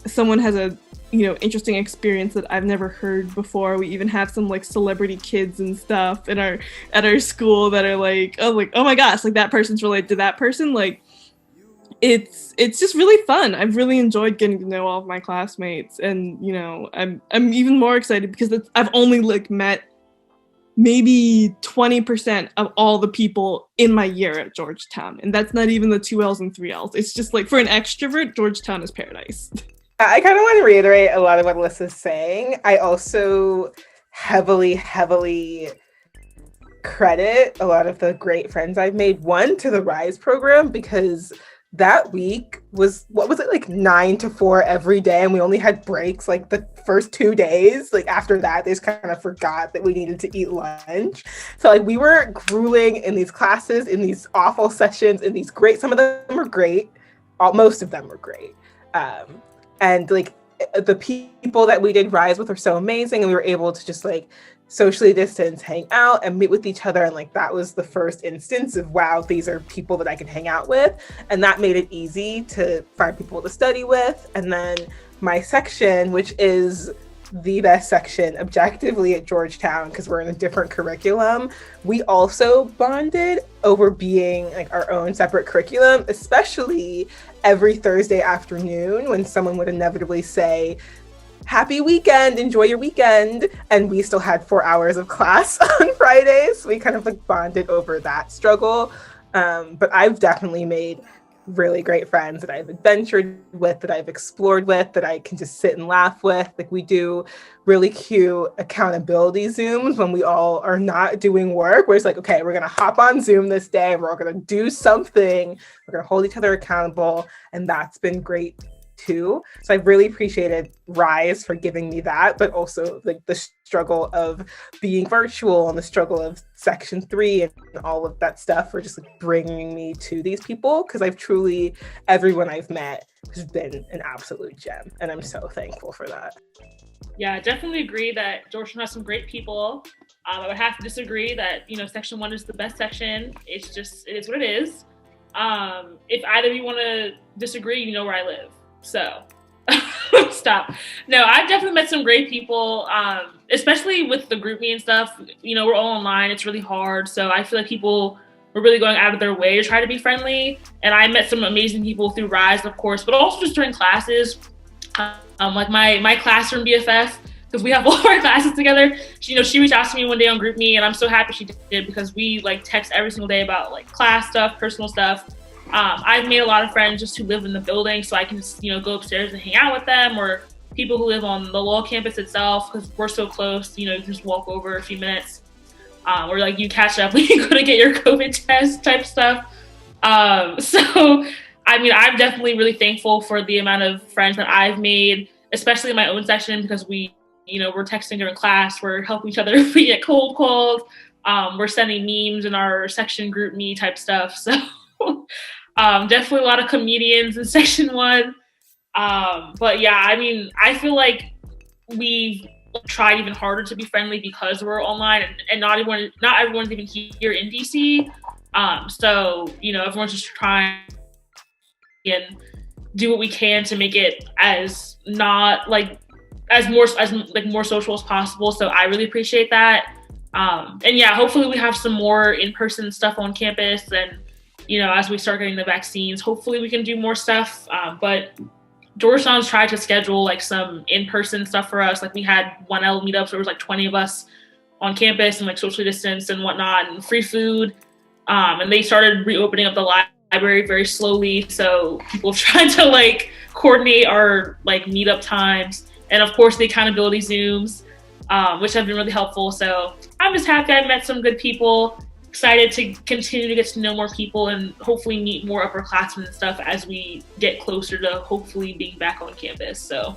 Someone has a interesting experience that I've never heard before. We even have some like celebrity kids and stuff at our school that are like, oh my gosh, like that person's related to that person. Like it's just really fun. I've really enjoyed getting to know all of my classmates, and I'm even more excited because I've only like met maybe 20% of all the people in my year at Georgetown, and that's not even the 2Ls and 3Ls. It's just like, for an extrovert, Georgetown is paradise. I kind of want to reiterate a lot of what Alyssa's saying. I also heavily credit a lot of the great friends I've made, one, to the RISE program, because that week was, what was it, like 9 to 4 every day, and we only had breaks like the first 2 days. Like after that, they just kind of forgot that we needed to eat lunch. So like we were grueling in these classes, in these awful sessions, in these great, some of them were great, most of them were great. And like the people that we did RISE with are so amazing, and we were able to just like socially distance, hang out, and meet with each other. And like that was the first instance of, wow, these are people that I can hang out with. And that made it easy to find people to study with. And then my section, which is the best section objectively at Georgetown because we're in a different curriculum, we also bonded over being like our own separate curriculum, especially every Thursday afternoon when someone would inevitably say, happy weekend, enjoy your weekend. And we still had 4 hours of class on Fridays. We kind of like bonded over that struggle. But I've definitely made really great friends that I've adventured with, that I've explored with, that I can just sit and laugh with. Like we do really cute accountability Zooms when we all are not doing work, where it's like, okay, we're going to hop on Zoom this day. We're all going to do something. We're going to hold each other accountable. And that's been great too. So I've really appreciated RISE for giving me that, but also like the struggle of being virtual and the struggle of Section 3 and all of that stuff for just like bringing me to these people, because I've truly, everyone I've met has been an absolute gem, and I'm so thankful for that. Yeah, I definitely agree that Georgetown has some great people. I would have to disagree that, Section 1 is the best section. It is what it is. If either of you want to disagree, you know where I live. So stop. No, I've definitely met some great people, especially with the group me and stuff. We're all online. It's really hard. So I feel like people were really going out of their way to try to be friendly. And I met some amazing people through RISE, of course, but also just during classes. Like my classroom BFF, because we have all of our classes together. She reached out to me one day on group me, and I'm so happy she did, because we like text every single day about like class stuff, personal stuff. I've made a lot of friends just who live in the building, so I can just, go upstairs and hang out with them, or people who live on the Lowell campus itself, because we're so close, you can just walk over a few minutes, or like you catch up when you go to get your COVID test type stuff. So, I mean, I'm definitely really thankful for the amount of friends that I've made, especially in my own section, because we, we're texting during class, we're helping each other if we get cold. We're sending memes in our section group me type stuff. So definitely a lot of comedians in Section 1. But yeah, I mean, I feel like we've tried even harder to be friendly because we're online, and not everyone's even here in DC. So, everyone's just trying and do what we can to make it as not like as more social as possible. So I really appreciate that. And yeah, hopefully we have some more in-person stuff on campus, and as we start getting the vaccines, hopefully we can do more stuff. But Georgetown's tried to schedule like some in-person stuff for us. Like we had 1L meetups where there was like 20 of us on campus and like socially distanced and whatnot, and free food. And they started reopening up the library very slowly. So people have tried to like coordinate our like meetup times, and of course the accountability Zooms, which have been really helpful. So I'm just happy I met some good people. Excited to continue to get to know more people and hopefully meet more upperclassmen and stuff as we get closer to hopefully being back on campus. So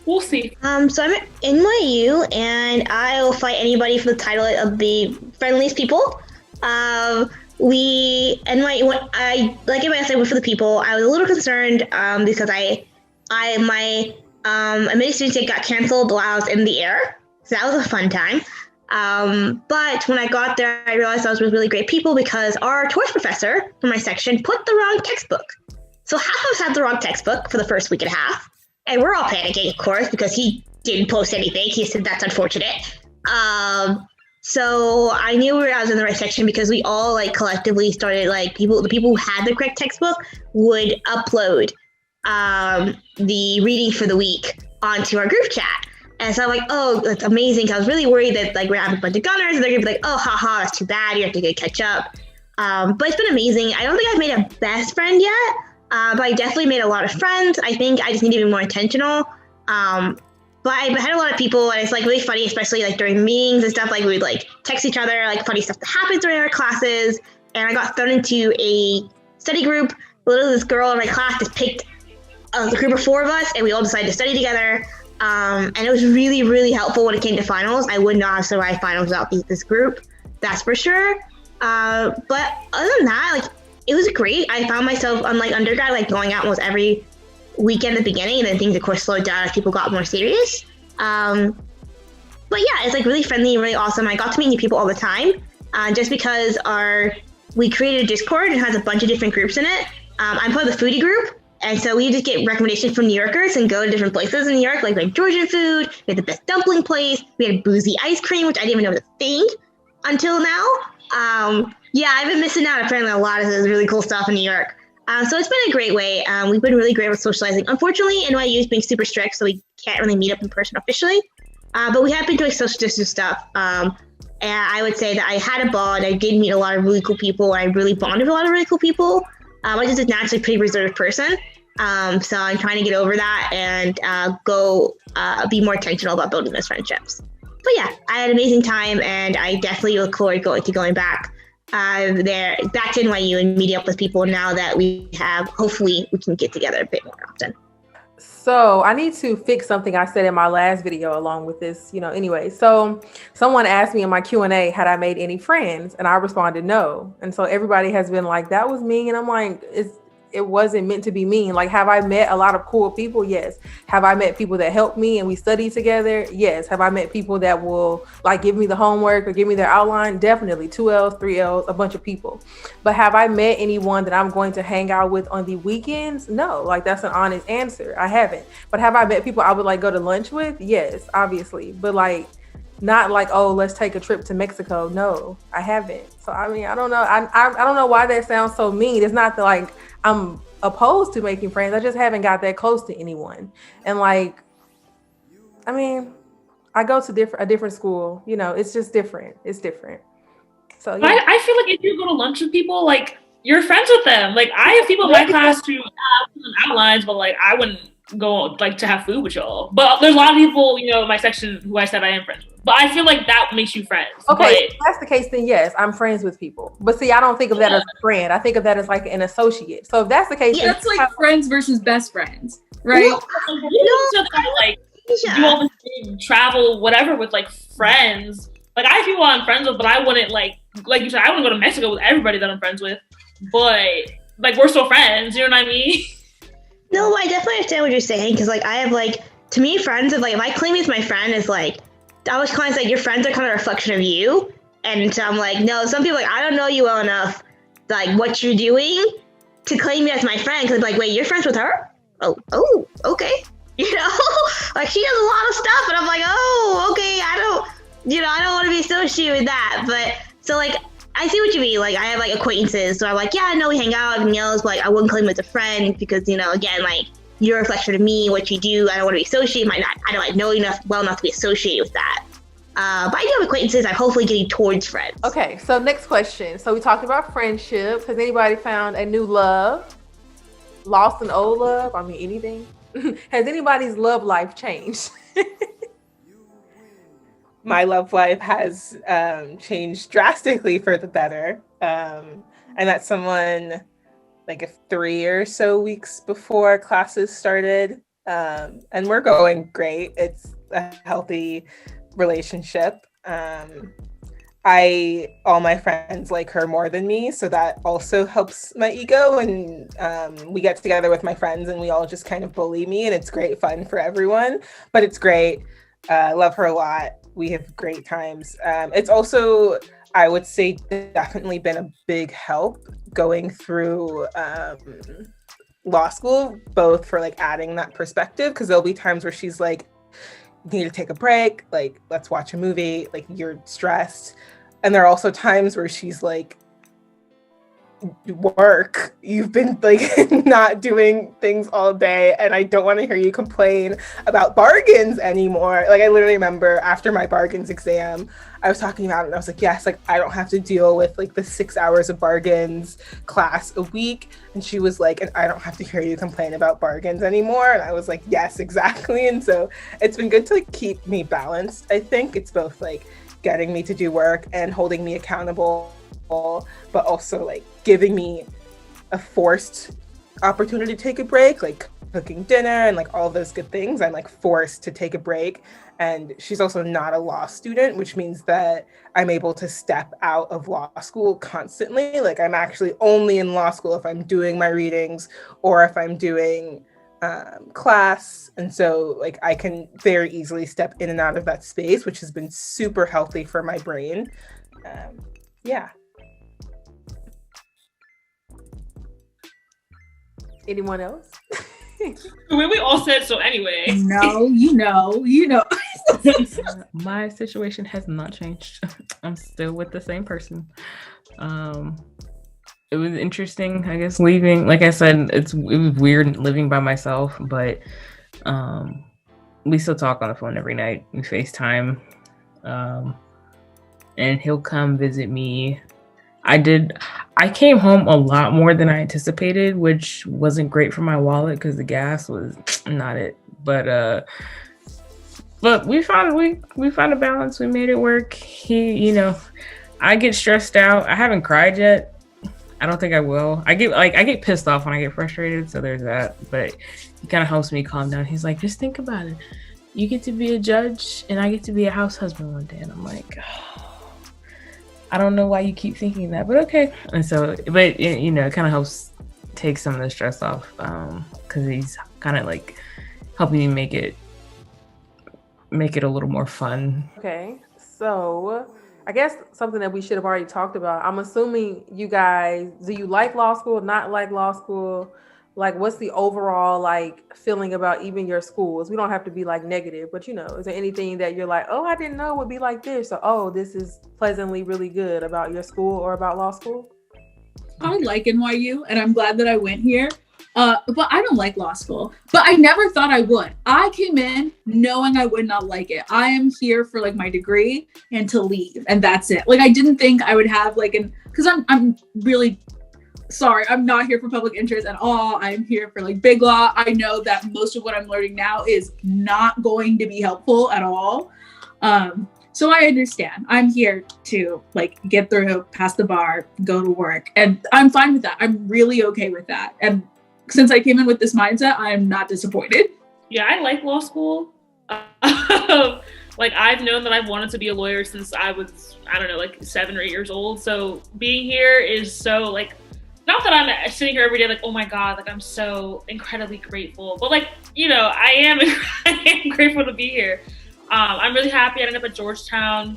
we'll see. So I'm at NYU, and I will fight anybody for the title of the friendliest people. I said for the people. I was a little concerned because my admitted student got canceled while I was in the air. So that was a fun time. But when I got there, I realized I was with really great people because our Taurus professor from my section put the wrong textbook. So half of us had the wrong textbook for the first week and a half. And we're all panicking, of course, because he didn't post anything. He said that's unfortunate. So I knew I was in the right section because we all like collectively started like the people who had the correct textbook would upload the reading for the week onto our group chat. And so I'm like, oh, that's amazing. Cause I was really worried that like we're gonna have a bunch of gunners and they're gonna be like, oh, haha, that's too bad. You have to catch up. But it's been amazing. I don't think I've made a best friend yet, but I definitely made a lot of friends. I think I just need to be more intentional. But I had a lot of people, and it's like really funny, especially like during meetings and stuff. Like we would like text each other, like funny stuff that happens during our classes. And I got thrown into a study group. Literally, this girl in my class just picked a group of 4 of us, and we all decided to study together. And it was really, really helpful when it came to finals. I would not have survived finals without this group, that's for sure. But other than that, like it was great. I found myself, unlike undergrad, like going out almost every weekend at the beginning, and then things of course slowed down as people got more serious. But yeah, it's like really friendly, really awesome. I got to meet new people all the time, just because we created a Discord and has a bunch of different groups in it. I'm part of the foodie group, and so we just get recommendations from New Yorkers and go to different places in New York, like Georgian food. We had the best dumpling place. We had boozy ice cream, which I didn't even know was a thing until now. Yeah, I've been missing out apparently a lot of this really cool stuff in New York. So it's been a great way. We've been really great with socializing. Unfortunately, NYU is being super strict, so we can't really meet up in person officially. But we have been doing social distance stuff. And I would say that I had a ball, and I did meet a lot of really cool people, and I really bonded with a lot of really cool people. I'm just a naturally pretty reserved person. So I'm trying to get over that and go be more intentional about building those friendships. But yeah, I had an amazing time, and I definitely look forward to going back there back to NYU and meeting up with people now that we have. Hopefully we can get together a bit more often. So I need to fix something I said in my last video along with this, anyway. So someone asked me in my Q&A, had I made any friends? And I responded no. And so everybody has been like, that was mean. And I'm like, it wasn't meant to be mean. Like, have I met a lot of cool people? Yes. Have I met people that help me and we study together? Yes. Have I met people that will like give me the homework or give me their outline? Definitely. 2 L's, 3 L's, a bunch of people. But have I met anyone that I'm going to hang out with on the weekends? No. Like, that's an honest answer. I haven't. But have I met people I would like go to lunch with? Yes, obviously. But like, not like, oh, let's take a trip to Mexico. No, I haven't. So I mean, I don't know. I don't know why that sounds so mean. It's not that like I'm opposed to making friends. I just haven't got that close to anyone. And like, I mean, I go to a different school. It's just different. It's different. So yeah. I feel like if you go to lunch with people, like you're friends with them. Like I have people in my class who have outlines, but like I wouldn't go like to have food with y'all. But there's a lot of people, in my section who I said I am friends with. But I feel like that makes you friends. Okay, if that's the case, then yes, I'm friends with people. But see, I don't think of that as a friend. I think of that as like an associate. So if that's the case, that's like friends versus best friends, right? Like do all this thing, travel, whatever with like friends. Like I have people I'm friends with, but I wouldn't like you said, I wouldn't go to Mexico with everybody that I'm friends with. But like we're still friends, you know what I mean? No, I definitely understand what you're saying, because like I have like, to me, friends of like, if I claim he's my friend, is like, I was kind of like, your friends are kind of a reflection of you. And so I'm like, no, some people like, I don't know you well enough, like what you're doing to claim me as my friend. Cause like, wait, you're friends with her? Oh, okay. Like she does a lot of stuff, and I'm like, oh, okay. I don't want to be associated with that. But so like, I see what you mean. Like I have like acquaintances, so I'm like, yeah, I know we hang out, everything else, but like I wouldn't claim him as a friend because, again, like you're a reflection of me, what you do. I don't want to be associated. I don't know well enough to be associated with that. But I do have acquaintances. I'm hopefully getting towards friends. Okay, so next question. So we talked about friendships. Has anybody found a new love? Lost an old love? I mean, anything? Has anybody's love life changed? My love life has changed drastically for the better. I met someone like 3 or so weeks before classes started, and we're going great. It's a healthy relationship. All my friends like her more than me, so that also helps my ego. And we get together with my friends and we all just kind of bully me, and it's great fun for everyone. But it's great. I love her a lot. We have great times. It's also, I would say, definitely been a big help going through law school, both for like adding that perspective, because there'll be times where she's like, you need to take a break, like let's watch a movie, like you're stressed. And there are also times where she's like, work, you've been like not doing things all day, and I don't want to hear you complain about bargains anymore. Like I literally remember after my bargains exam, I was talking about it and I was like, yes, like I don't have to deal with like the 6 hours of bargains class a week. And she was like, and I don't have to hear you complain about bargains anymore. And I was like, yes, exactly. And so it's been good to like keep me balanced. I think it's both like getting me to do work and holding me accountable, but also like giving me a forced opportunity to take a break, like cooking dinner and like all those good things. I'm like forced to take a break. And she's also not a law student, which means that I'm able to step out of law school constantly. Like I'm actually only in law school if I'm doing my readings or if I'm doing class. And so like I can very easily step in and out of that space, which has been super healthy for my brain. Yeah. Anyone else? We all said so anyway. No, you know. My situation has not changed. I'm still with the same person. It was interesting, I guess, leaving. Like I said, it was weird living by myself, but we still talk on the phone every night. We FaceTime. And he'll come visit me. I came home a lot more than I anticipated, which wasn't great for my wallet because the gas was not it. But we found a balance. We made it work. I get stressed out. I haven't cried yet. I don't think I will. I get pissed off when I get frustrated, so there's that. But he kind of helps me calm down. He's like, just think about it. You get to be a judge, and I get to be a house husband one day. And I'm like, I don't know why you keep thinking that, but okay. And so, but it kind of helps take some of the stress off, because he's kind of like helping me make it a little more fun. Okay, so I guess something that we should have already talked about. I'm assuming you guys, do you like law school, not like law school? Like, what's the overall like feeling about even your schools? We don't have to be like negative, but is there anything that you're like, oh, I didn't know it would be like this, or oh, this is pleasantly really good about your school or about law school? I like NYU, and I'm glad that I went here. But I don't like law school. But I never thought I would. I came in knowing I would not like it. I am here for like my degree and to leave, and that's it. Like I didn't think I would have like because I'm really sorry, I'm not here for public interest at all. I'm here for like big law. I know that most of what I'm learning now is not going to be helpful at all. So I understand. I'm here to like get through, pass the bar, go to work. And I'm fine with that. I'm really okay with that. And since I came in with this mindset, I am not disappointed. Yeah, I like law school. Like I've known that I've wanted to be a lawyer since I was, I don't know, like 7 or 8 years old. So being here is so like, not that I'm sitting here every day like, oh my God, like I'm so incredibly grateful. But like, I am grateful to be here. I'm really happy I ended up at Georgetown.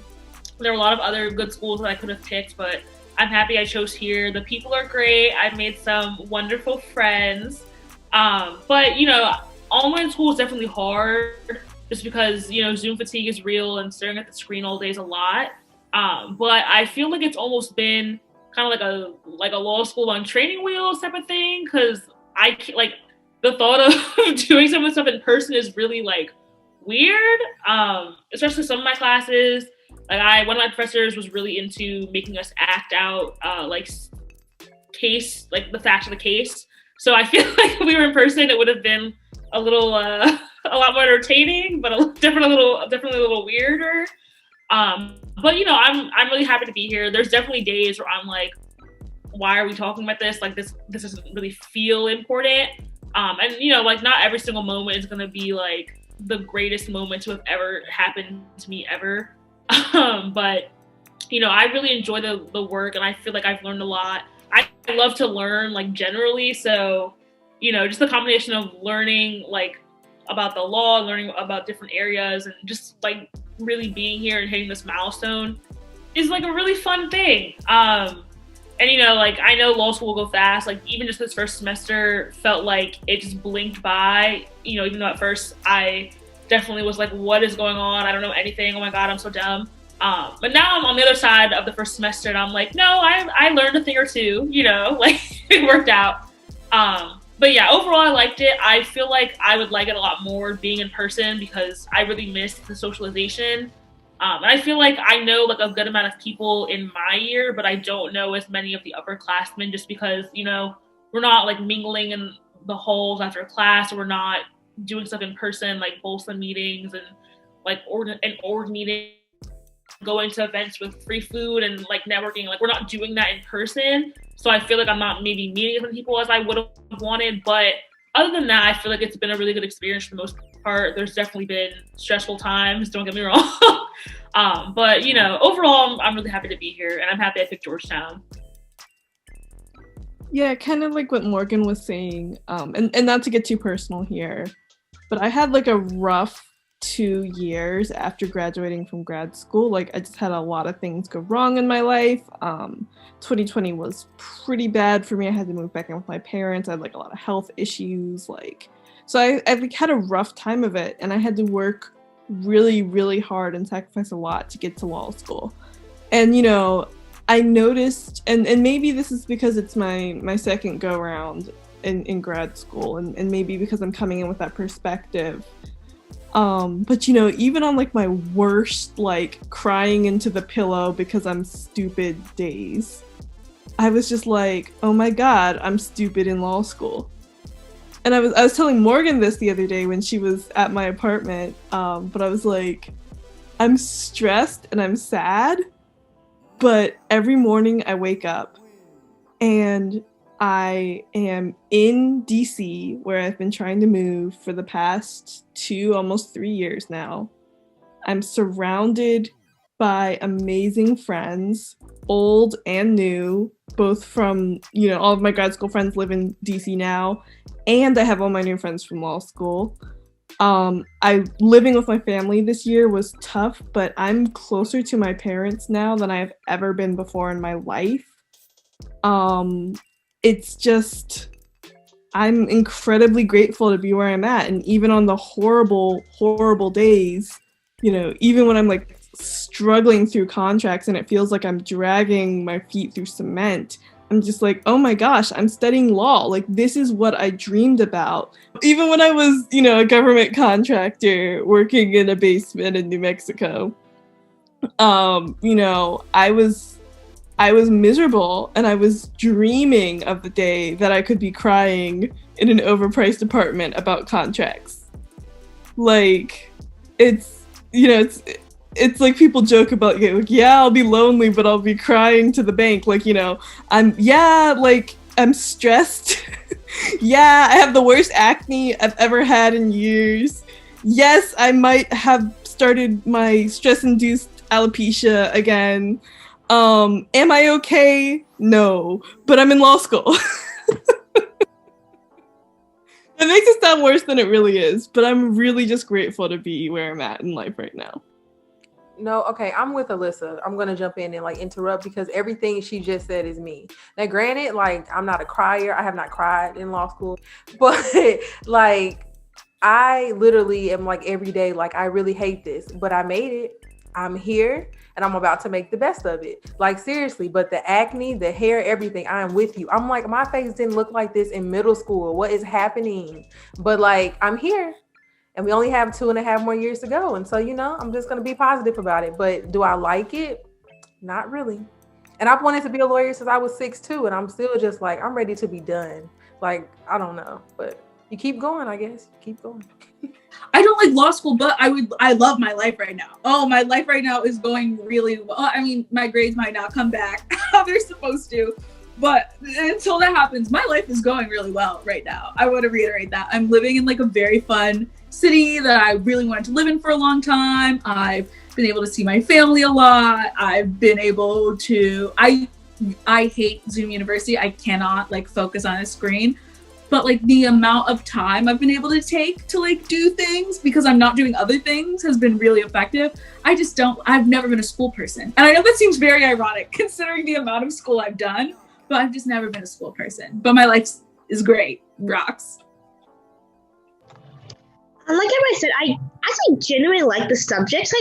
There were a lot of other good schools that I could have picked, but I'm happy I chose here. The people are great. I've made some wonderful friends. But online school is definitely hard just because, Zoom fatigue is real and staring at the screen all day is a lot. But I feel like it's almost been kind of like a law school on training wheels type of thing, because I like the thought of doing some of the stuff in person is really like weird, especially some of my classes. Like one of my professors was really into making us act out like case, like the facts of the case. So I feel like if we were in person, it would have been a little a lot more entertaining, but definitely a little weirder. But I'm really happy to be here. There's definitely days where I'm like, why are we talking about this? Like this doesn't really feel important. And like not every single moment is gonna be like the greatest moment to have ever happened to me ever. But I really enjoy the work, and I feel like I've learned a lot. I love to learn like generally, so just the combination of learning like about the law, learning about different areas, and just like really being here and hitting this milestone is like a really fun thing. And you know, like I know law school will go fast. Like even just this first semester felt like it just blinked by. You know, even though at first I definitely was like, what is going on? I don't know anything. Oh my God, I'm so dumb. But now I'm on the other side of the first semester and I'm like, no, I learned a thing or two, you know, like it worked out. But yeah, overall I liked it. I feel like I would like it a lot more being in person because I really missed the socialization. And I feel like I know like a good amount of people in my year, but I don't know as many of the upperclassmen just because, you know, we're not like mingling in the halls after class, or we're not doing stuff in person, like BOLSA meetings and like org meetings, going to events with free food and like networking. Like we're not doing that in person. So I feel like I'm not maybe meeting as many people as I would have wanted. But other than that, I feel like it's been a really good experience for the most part. There's definitely been stressful times, don't get me wrong. But you know, overall, I'm really happy to be here, and I'm happy I picked Georgetown. Yeah, kind of like what Morgan was saying, and not to get too personal here, but I had like a rough 2 years after graduating from grad school. Like I just had a lot of things go wrong in my life. 2020 was pretty bad for me. I had to move back in with my parents. I had like a lot of health issues. So I like had a rough time of it, and I had to work really, really hard and sacrifice a lot to get to law school. And you know, I noticed, and maybe this is because it's my second go around in grad school, and maybe because I'm coming in with that perspective. But you know, even on like my worst, like crying into the pillow because I'm stupid days, I was just like, oh my God, I'm stupid in law school. And I was telling Morgan this the other day when she was at my apartment, but I was like, I'm stressed and I'm sad, but every morning I wake up and I am in DC, where I've been trying to move for the past 2, almost 3 years now. I'm surrounded by amazing friends, old and new, both from, you know, all of my grad school friends live in DC now, and I have all my new friends from law school. Living with my family this year was tough, but I'm closer to my parents now than I've ever been before in my life. It's just, I'm incredibly grateful to be where I'm at. And even on the horrible, horrible days, you know, even when I'm like struggling through contracts and it feels like I'm dragging my feet through cement, I'm just like, oh my gosh, I'm studying law. Like, this is what I dreamed about. Even when I was, you know, a government contractor working in a basement in New Mexico, you know, I was miserable, and I was dreaming of the day that I could be crying in an overpriced apartment about contracts. Like, it's, you know, it's like people joke about, like, yeah, I'll be lonely, but I'll be crying to the bank. Like, you know, I'm stressed. Yeah, I have the worst acne I've ever had in years. Yes, I might have started my stress-induced alopecia again. Am I okay? No, but I'm in law school. It makes it sound worse than it really is, but I'm really just grateful to be where I'm at in life right now. No, okay, I'm with Alyssa. I'm gonna jump in and like interrupt because everything she just said is me. Now, granted, like I'm not a crier. I have not cried in law school, but like I literally am like every day, like I really hate this, but I made it. I'm here and I'm about to make the best of it. Like seriously, but the acne, the hair, everything, I am with you. I'm like, my face didn't look like this in middle school. What is happening? But like, I'm here. And we only have 2.5 more years to go. And so, you know, I'm just going to be positive about it. But do I like it? Not really. And I've wanted to be a lawyer since I was 6'2", and I'm still just like, I'm ready to be done. Like, I don't know. But you keep going, I guess. You keep going. I don't like law school, but I love my life right now. Oh, my life right now is going really well. I mean, my grades might not come back how they're supposed to. But until that happens, my life is going really well right now. I want to reiterate that. I'm living in like a very fun city that I really wanted to live in for a long time. I've been able to see my family a lot. I've been able to, I hate Zoom University. I cannot like focus on a screen. but like the amount of time I've been able to take to like do things because I'm not doing other things has been really effective. I've never been a school person. And I know that seems very ironic considering the amount of school I've done, but I've just never been a school person. But my life is great. Rocks. Like everybody said, I actually genuinely like the subjects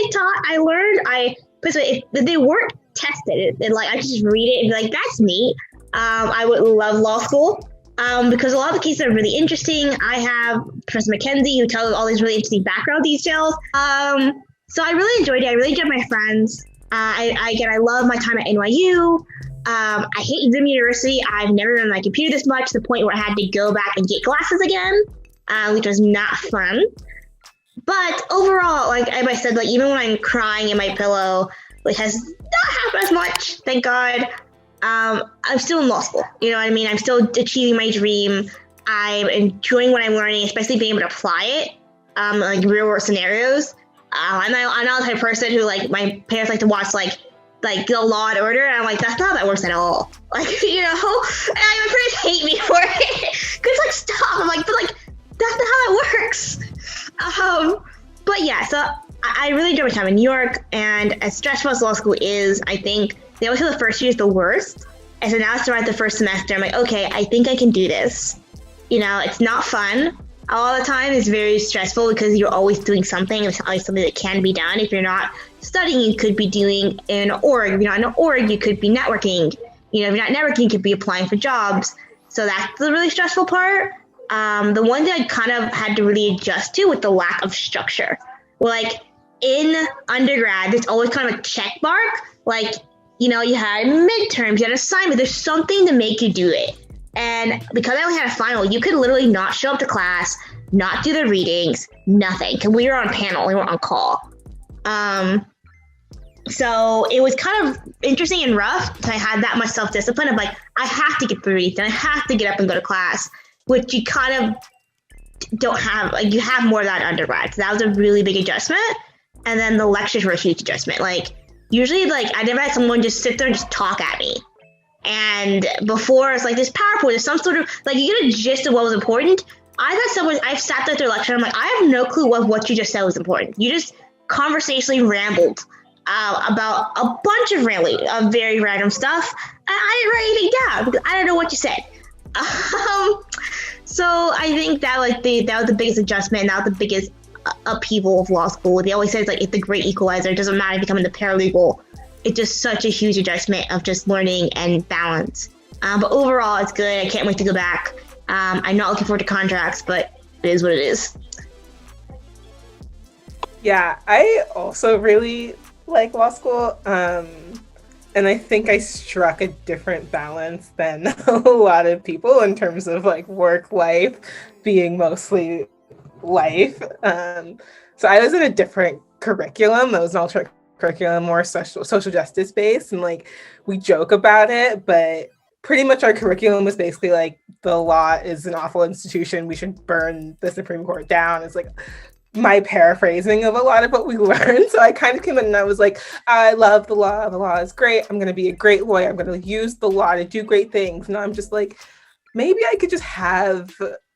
I learned. Because if they weren't tested, like I just read it and be like, that's neat. I would love law school because a lot of the cases are really interesting. I have Professor Mackenzie who tells all these really interesting background details. So I really enjoyed it. I really enjoyed my friends. I love my time at NYU. I hate Zoom University. I've never been on my computer this much to the point where I had to go back and get glasses again, which was not fun. But overall, like I said, like even when I'm crying in my pillow, which has not happened as much, thank God. I'm still in law school. You know what I mean? I'm still achieving my dream. I'm enjoying what I'm learning, especially being able to apply it, like real world scenarios. I'm not the type of person who like my parents like to watch like the Law and Order, and I'm like, that's not how that works at all. Like, you know, and my parents hate me for it. Cause like stop. I'm like, but like that's not how it works. But yeah, so I really enjoy my time in New York, and as stressful as law school is, I think they always say the first year is the worst. And so now starting the first semester, I'm like, okay, I think I can do this. You know, it's not fun. A lot of the time it's very stressful because you're always doing something. It's always something that can be done. If you're not studying, you could be doing an org. If you're not in an org, you could be networking. You know, if you're not networking, you could be applying for jobs. So that's the really stressful part. The one thing I kind of had to really adjust to with the lack of structure. Like in undergrad, there's always kind of a check mark. Like, you know, you had midterms, you had assignment. There's something to make you do it. And because I only had a final, you could literally not show up to class, not do the readings, nothing. Because we were on panel, we weren't on call. So it was kind of interesting and rough because I had that much self-discipline of like, I have to get the readings and I have to get up and go to class, which you kind of don't have. Like, you have more of that in undergrad. So that was a really big adjustment. And then the lectures were a huge adjustment. Like, usually, like, I never had someone just sit there and just talk at me. And before, it's like this PowerPoint, there's some sort of, like, you get a gist of what was important. I've sat there through a lecture, and I'm like, I have no clue what you just said was important. You just conversationally rambled about a bunch of very random stuff. And I didn't write anything down because I don't know what you said. So I think that was the biggest adjustment, that was the biggest upheaval of law school. They always say it's like it's the great equalizer. It doesn't matter if you become the paralegal. It's just such a huge adjustment of just learning and balance. But overall, it's good. I can't wait to go back. I'm not looking forward to contracts, but it is what it is. Yeah, I also really like law school. And I think I struck a different balance than a lot of people in terms of like work life being mostly life. So I was in a different curriculum. That was an alternate curriculum, more social justice based, and like we joke about it, but pretty much our curriculum was basically like the law is an awful institution. We should burn the Supreme Court down. It's like my paraphrasing of a lot of what we learned. So I kind of came in and I was like, I love the law. The law is great. I'm going to be a great lawyer. I'm going to use the law to do great things. And I'm just like, maybe I could just have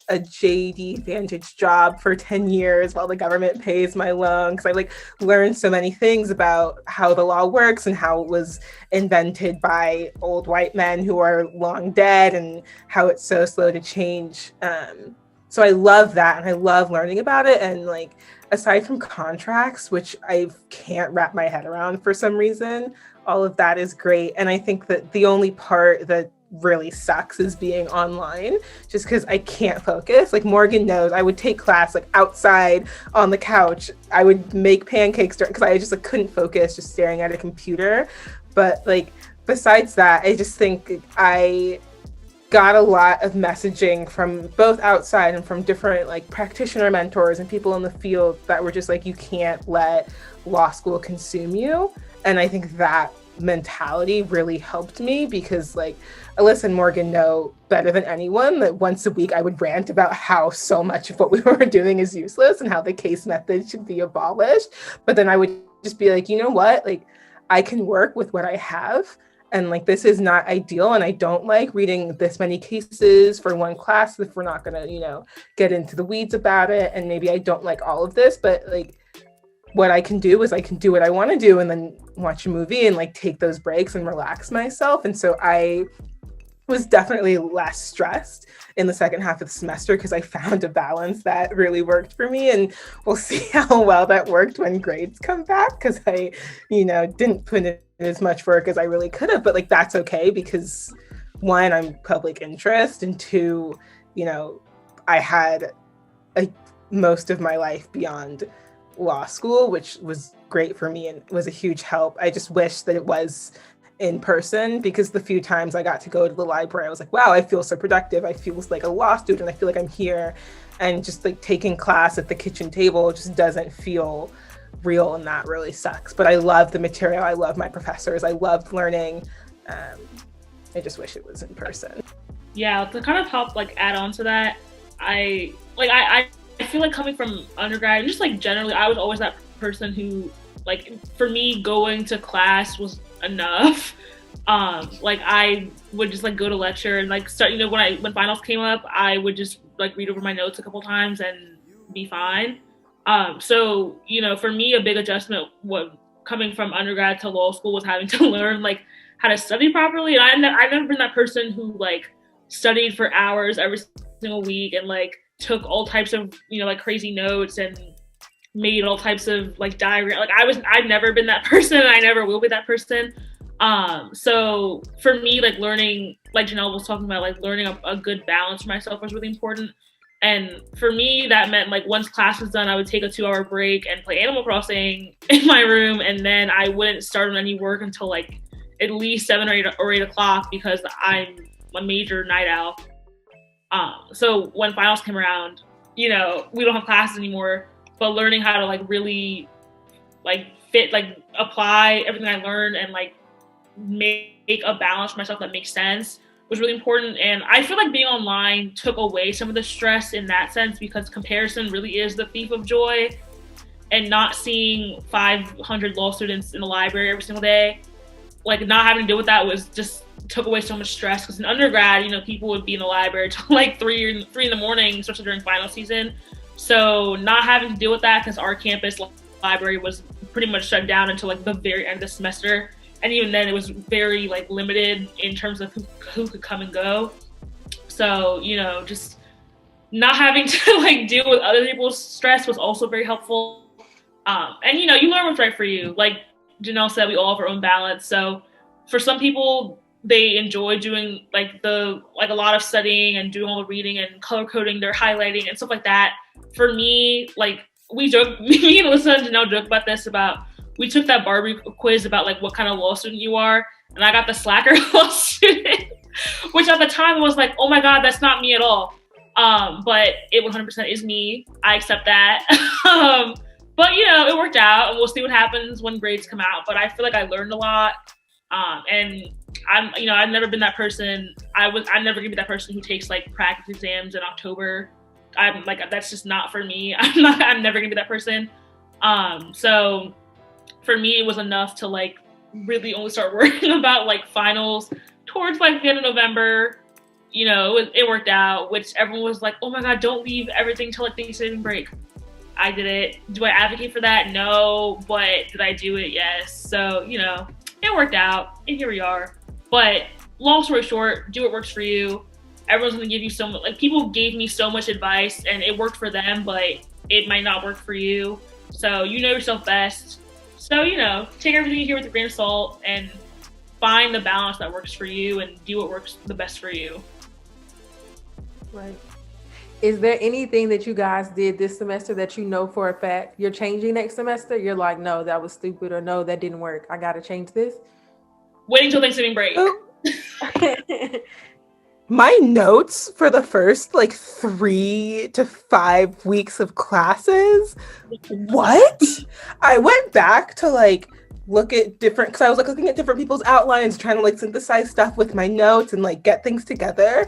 a JD Vantage job for 10 years while the government pays my loan. Because I like learned so many things about how the law works and how it was invented by old white men who are long dead and how it's so slow to change. So I love that, and I love learning about it. And like, aside from contracts, which I can't wrap my head around for some reason, all of that is great. And I think that the only part that really sucks is being online, just because I can't focus. Like Morgan knows, I would take class like outside on the couch. I would make pancakes because I just like couldn't focus just staring at a computer. But like, besides that, I just think I got a lot of messaging from both outside and from different like practitioner mentors and people in the field that were just like, you can't let law school consume you. And I think that mentality really helped me because like Alyssa and Morgan know better than anyone that once a week I would rant about how so much of what we were doing is useless and how the case method should be abolished. But then I would just be like, you know what? Like, I can work with what I have. And like, this is not ideal. And I don't like reading this many cases for one class if we're not going to, you know, get into the weeds about it. And maybe I don't like all of this, but like, what I can do is I can do what I want to do and then watch a movie and like take those breaks and relax myself. And so I was definitely less stressed in the second half of the semester because I found a balance that really worked for me. And we'll see how well that worked when grades come back, because I, you know, didn't put in as much work as I really could have, but like, that's okay, because one, I'm public interest, and two, you know, I had most of my life beyond law school, which was great for me and was a huge help. I just wish that it was in person, because the few times I got to go to the library, I was like, wow, I feel so productive. I feel like a law student. I feel like I'm here. And just like taking class at the kitchen table just doesn't feel real, and that really sucks. But I love the material. I love my professors. I loved learning. I just wish it was in person. Yeah, to kind of help like add on to that, I feel like coming from undergrad and just like generally, I was always that person who, like, for me, going to class was enough. Like I would just like go to lecture and like start, you know, when finals came up, I would just like read over my notes a couple times and be fine. So, you know, for me, a big adjustment coming from undergrad to law school was having to learn like how to study properly. And I've never been that person who like studied for hours every single week and like took all types of, you know, like crazy notes and made all types of like diagram. Like I've never been that person, and I never will be that person. So for me, like learning, like Janelle was talking about, like learning a good balance for myself was really important. And for me, that meant like once class was done, I would take a 2-hour break and play Animal Crossing in my room, and then I wouldn't start on any work until like at least 7 or 8 o'clock, because I'm a major night owl. So when finals came around, you know, we don't have classes anymore, but learning how to like really like apply everything I learned and like make a balance for myself that makes sense was really important. And I feel like being online took away some of the stress in that sense, because comparison really is the thief of joy, and not seeing 500 law students in the library every single day, like not having to deal with that was just took away so much stress. Because in undergrad, you know, people would be in the library till like 3 in the morning, especially during final season. So not having to deal with that, because our campus library was pretty much shut down until like the very end of the semester. And even then it was very like limited in terms of who could come and go. So, you know, just not having to like deal with other people's stress was also very helpful. And, you know, you learn what's right for you. Like Janelle said, we all have our own balance. So for some people, they enjoy doing like a lot of studying and doing all the reading and color coding, their highlighting and stuff like that. For me, like me and Alyssa and Janelle joke about this, we took that Barbie quiz about like what kind of law student you are, and I got the slacker law student, which at the time was like, oh my God, that's not me at all. But it 100% is me. I accept that. But you know, it worked out, and we'll see what happens when grades come out. But I feel like I learned a lot. And I've never been that person. I'm never gonna be that person who takes like practice exams in October. I'm like, that's just not for me. I'm never gonna be that person. So for me, it was enough to like really only start worrying about like finals towards like the end of November. You know, it worked out, which everyone was like, oh my God, don't leave everything till like Thanksgiving break. I did it. Do I advocate for that? No. But did I do it? Yes. So, you know, it worked out, and here we are. But long story short, do what works for you. Everyone's gonna give you so much, like people gave me so much advice and it worked for them, but it might not work for you. So you know yourself best. So, you know, take everything you hear with a grain of salt and find the balance that works for you and do what works the best for you. Right. Is there anything that you guys did this semester that you know for a fact you're changing next semester? You're like, no, that was stupid, or no, that didn't work. I got to change this. Waiting till Thanksgiving break. My notes for the first like 3 to 5 weeks of classes, what? I went back to like look at different, because I was like looking at different people's outlines, trying to like synthesize stuff with my notes and like get things together.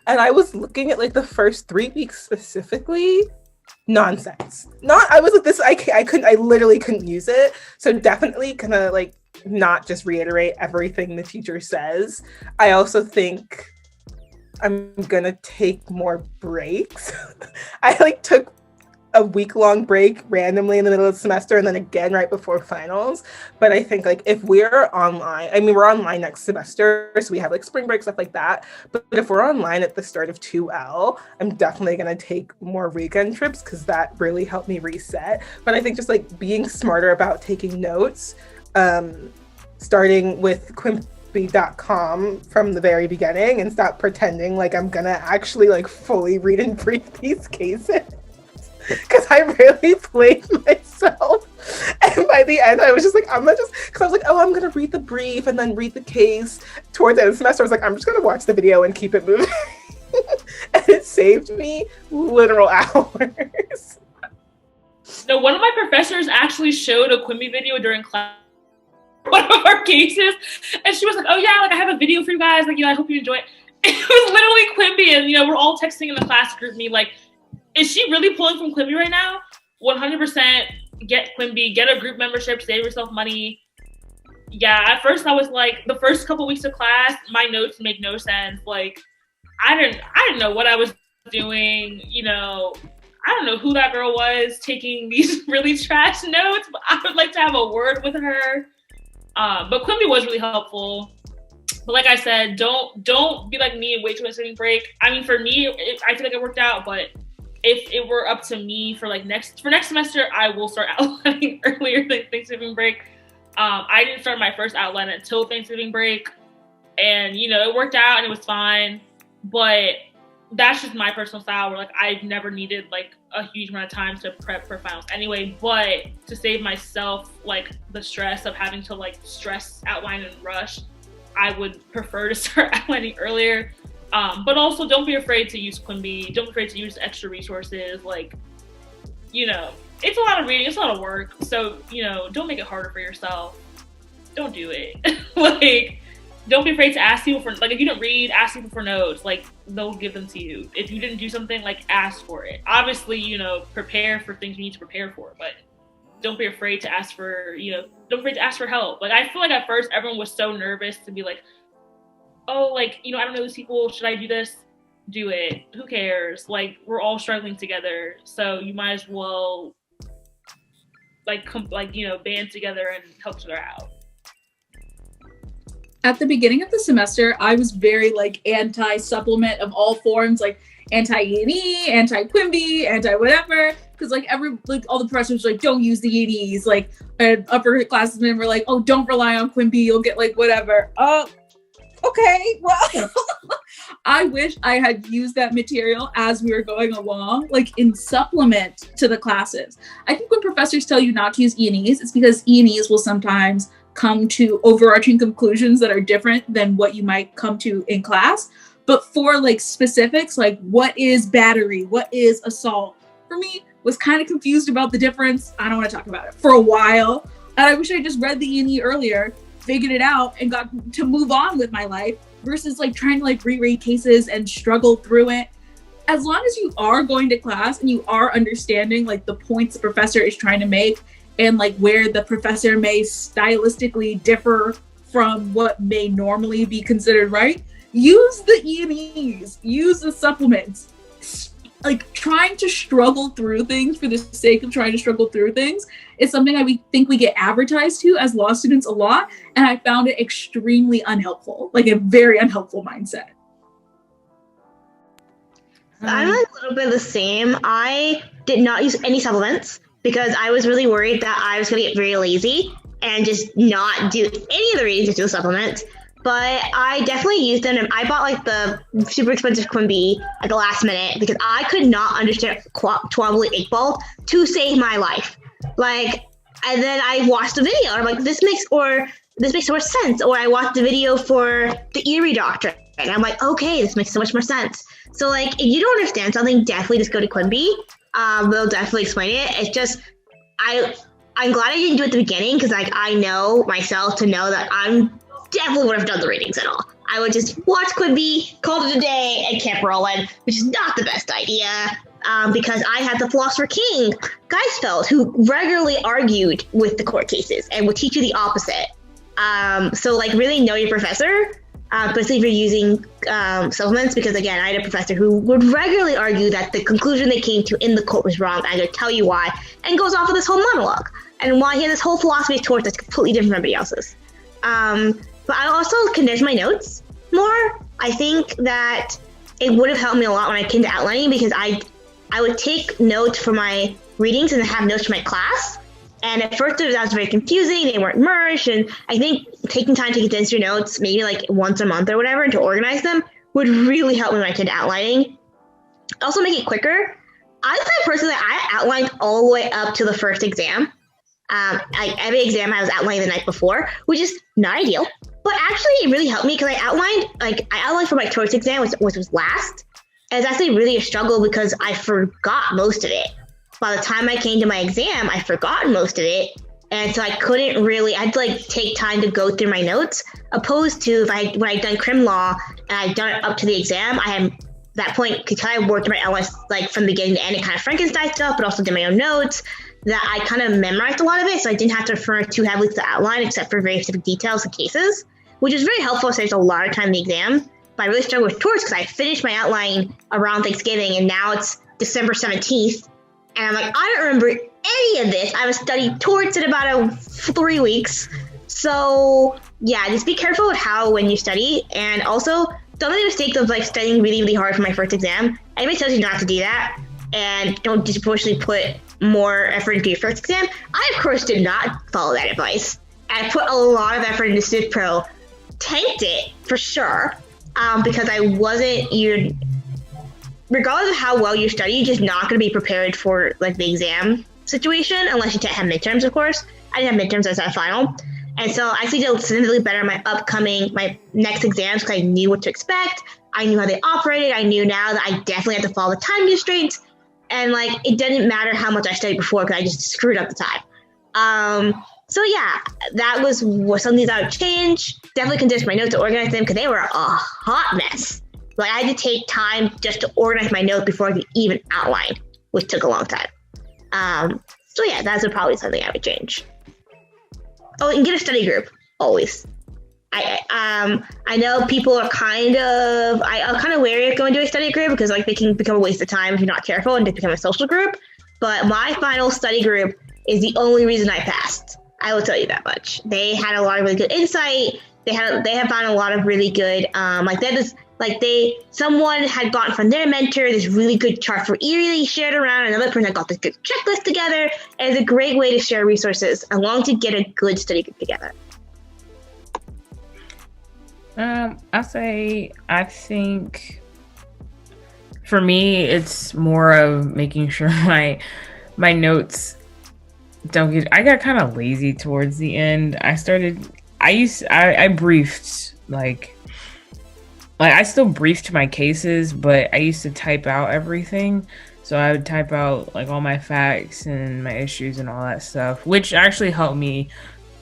And I was looking at like the first 3 weeks specifically, nonsense. I was like this, I literally couldn't use it. So definitely kind of like not just reiterate everything the teacher says. I also think I'm gonna take more breaks. I like took a week-long break randomly in the middle of the semester and then again right before finals. But I think like if we're online, I mean, we're online next semester, so we have like spring break, stuff like that. But if we're online at the start of 2L, I'm definitely going to take more weekend trips because that really helped me reset. But I think just like being smarter about taking notes, starting with Quimpy.com from the very beginning and stop pretending like I'm going to actually like fully read and brief these cases. Because I really played myself. And by the end, I was just like, I'm not just, because I was like, oh, I'm going to read the brief and then read the case. Towards the end of the semester, I was like, I'm just going to watch the video and keep it moving. And it saved me literal hours. No, one of my professors actually showed a Quimby video during class, one of our cases. And she was like, oh yeah, like I have a video for you guys. Like, I hope you enjoy it. It was literally Quimby. And, we're all texting in the class group, me like, is she really pulling from Quimby right now? 100% get Quimby, get a group membership, save yourself money. Yeah, at first I was like, the first couple weeks of class, my notes make no sense. Like, I didn't know what I was doing. I don't know who that girl was taking these really trash notes, but I would like to have a word with her. But Quimby was really helpful. But like I said, don't be like me and wait till Thanksgiving break. I mean, for me, I feel like it worked out, but if it were up to me for next semester, I will start outlining earlier than Thanksgiving break. I didn't start my first outline until Thanksgiving break, and it worked out and it was fine. But that's just my personal style, where I've never needed a huge amount of time to prep for finals anyway. But to save myself the stress of having to stress outline and rush, I would prefer to start outlining earlier. But also don't be afraid to use Quimby. Don't be afraid to use extra resources. It's a lot of reading. It's a lot of work. So, don't make it harder for yourself. Don't do it. Don't be afraid to ask people for, if you don't read, ask people for notes. They'll give them to you. If you didn't do something, ask for it. Obviously, prepare for things you need to prepare for, but don't be afraid to ask for, don't be afraid to ask for help. I feel like at first everyone was so nervous to be like, oh, I don't know these people. Should I do this? Do it. Who cares? We're all struggling together. So you might as well, band together and help each other out. At the beginning of the semester, I was very anti-supplement of all forms, anti-E&E, anti-Quimby, anti-whatever. Because all the professors were don't use the E&Es. And upperclassmen were oh, don't rely on Quimby. You'll get whatever. Oh. Okay, well, I wish I had used that material as we were going along, in supplement to the classes. I think when professors tell you not to use E&Es, it's because E&Es will sometimes come to overarching conclusions that are different than what you might come to in class. But for specifics, what is battery, what is assault, for me, was kind of confused about the difference. I don't want to talk about it for a while. And I wish I just read the E&E earlier, figured it out, and got to move on with my life versus trying to reread cases and struggle through it. As long as you are going to class and you are understanding the points the professor is trying to make and where the professor may stylistically differ from what may normally be considered right, use the E&Es, use the supplements. Trying to struggle through things for the sake of trying to struggle through things is something I think we get advertised to as law students a lot, and I found it extremely unhelpful, a very unhelpful mindset. I'm a little bit the same. I did not use any supplements because I was really worried that I was going to get very lazy and just not do any of the readings to the supplements. But I definitely used them, and I bought the super expensive Quimby at the last minute because I could not understand Twombly Iqbal to save my life. And then I watched the video, and I'm like, this makes more sense. Or I watched the video for the Erie Doctrine, and I'm like, okay, this makes so much more sense. So if you don't understand something, definitely just go to Quimby. They'll definitely explain it. It's just I'm glad I didn't do it at the beginning because I know myself to know that I'm definitely would have done the readings at all. I would just watch Quimby, called it a day, and kept rolling, which is not the best idea because I had the philosopher king, Geisfeld, who regularly argued with the court cases and would teach you the opposite. So like really know your professor, especially if you're using supplements, because again, I had a professor who would regularly argue that the conclusion they came to in the quote was wrong. I'm going to tell you why, and goes off of this whole monologue and why he had this whole philosophy towards that's completely different from everybody else's. But I also condensed my notes more. I think that it would have helped me a lot when I came to outlining, because I would take notes for my readings and then have notes for my class. And at first that was very confusing. They weren't merged. And I think taking time to condense your notes, maybe like once a month or whatever, and to organize them would really help me when I came to outlining. Also make it quicker. I find personally I outlined all the way up to the first exam. Like every exam I was outlining the night before, which is not ideal. But actually it really helped me because I outlined for my choice exam, which was last. And it's actually really a struggle because I forgot most of it. By the time I came to my exam, I forgot most of it. And so I couldn't really, I had to like take time to go through my notes, opposed to when I'd done crim law and I'd done it up to the exam, I had that point, because I worked my LS like from beginning to end and kind of Frankenstein stuff, but also did my own notes, that I kind of memorized a lot of it. So I didn't have to refer too heavily to the outline except for very specific details and cases, which is very helpful. Saves a lot of time in the exam. But I really struggled with torts because I finished my outline around Thanksgiving and now it's December 17th. And I'm like, I don't remember any of this. I was studying torts in about 3 weeks. So yeah, just be careful with when you study. And also don't make the mistake of like studying really, really hard for my first exam. Anybody tells you not to do that, and don't disproportionately put more effort into your first exam. I, of course, did not follow that advice. I put a lot of effort into Civ Pro, tanked it for sure, because I wasn't even, regardless of how well you study, you're just not going to be prepared for like the exam situation unless you have midterms, of course. I didn't have midterms, I had a final. And so I actually did significantly better in my next exams because I knew what to expect. I knew how they operated. I knew now that I definitely had to follow the time constraints. And like, it didn't matter how much I studied before because I just screwed up the time. So yeah, that was something that I would change. Definitely condensed my notes to organize them because they were a hot mess. Like I had to take time just to organize my notes before I could even outline, which took a long time. So yeah, that's probably something I would change. Oh, and get a study group, always. I know people are kind of wary of going to a study group because like they can become a waste of time if you're not careful and just become a social group. But my final study group is the only reason I passed. I will tell you that much. They had a lot of really good insight. They have found a lot of really good someone had gotten from their mentor this really good chart for Erie shared around. Another person had got this good checklist together. And it's a great way to share resources along to get a good study group together. I think for me, it's more of making sure my notes don't get, I got kind of lazy towards the end. I briefed like I still briefed my cases, but I used to type out everything. So I would type out like all my facts and my issues and all that stuff, which actually helped me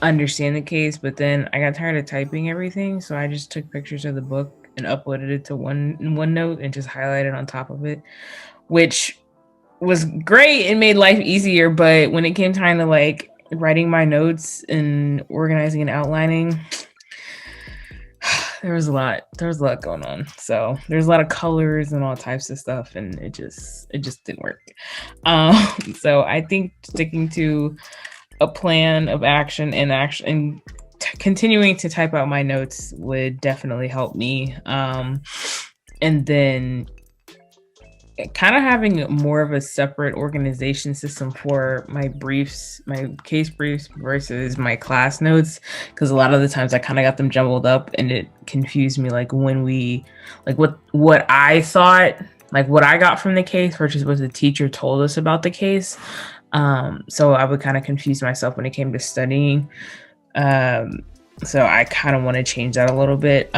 understand the case. But then I got tired of typing everything. So I just took pictures of the book and uploaded it to OneNote and just highlighted on top of it, which was great and made life easier. But when it came time to like writing my notes and organizing and outlining, there was a lot going on. So there's a lot of colors and all types of stuff, and it just didn't work. So I think sticking to a plan of action and continuing to type out my notes would definitely help me. And then kind of having more of a separate organization system for my briefs, my case briefs versus my class notes, because a lot of the times I kind of got them jumbled up and it confused me, like when we like what I thought, like what I got from the case versus what the teacher told us about the case. So I would kind of confuse myself when it came to studying. So I kind of want to change that a little bit.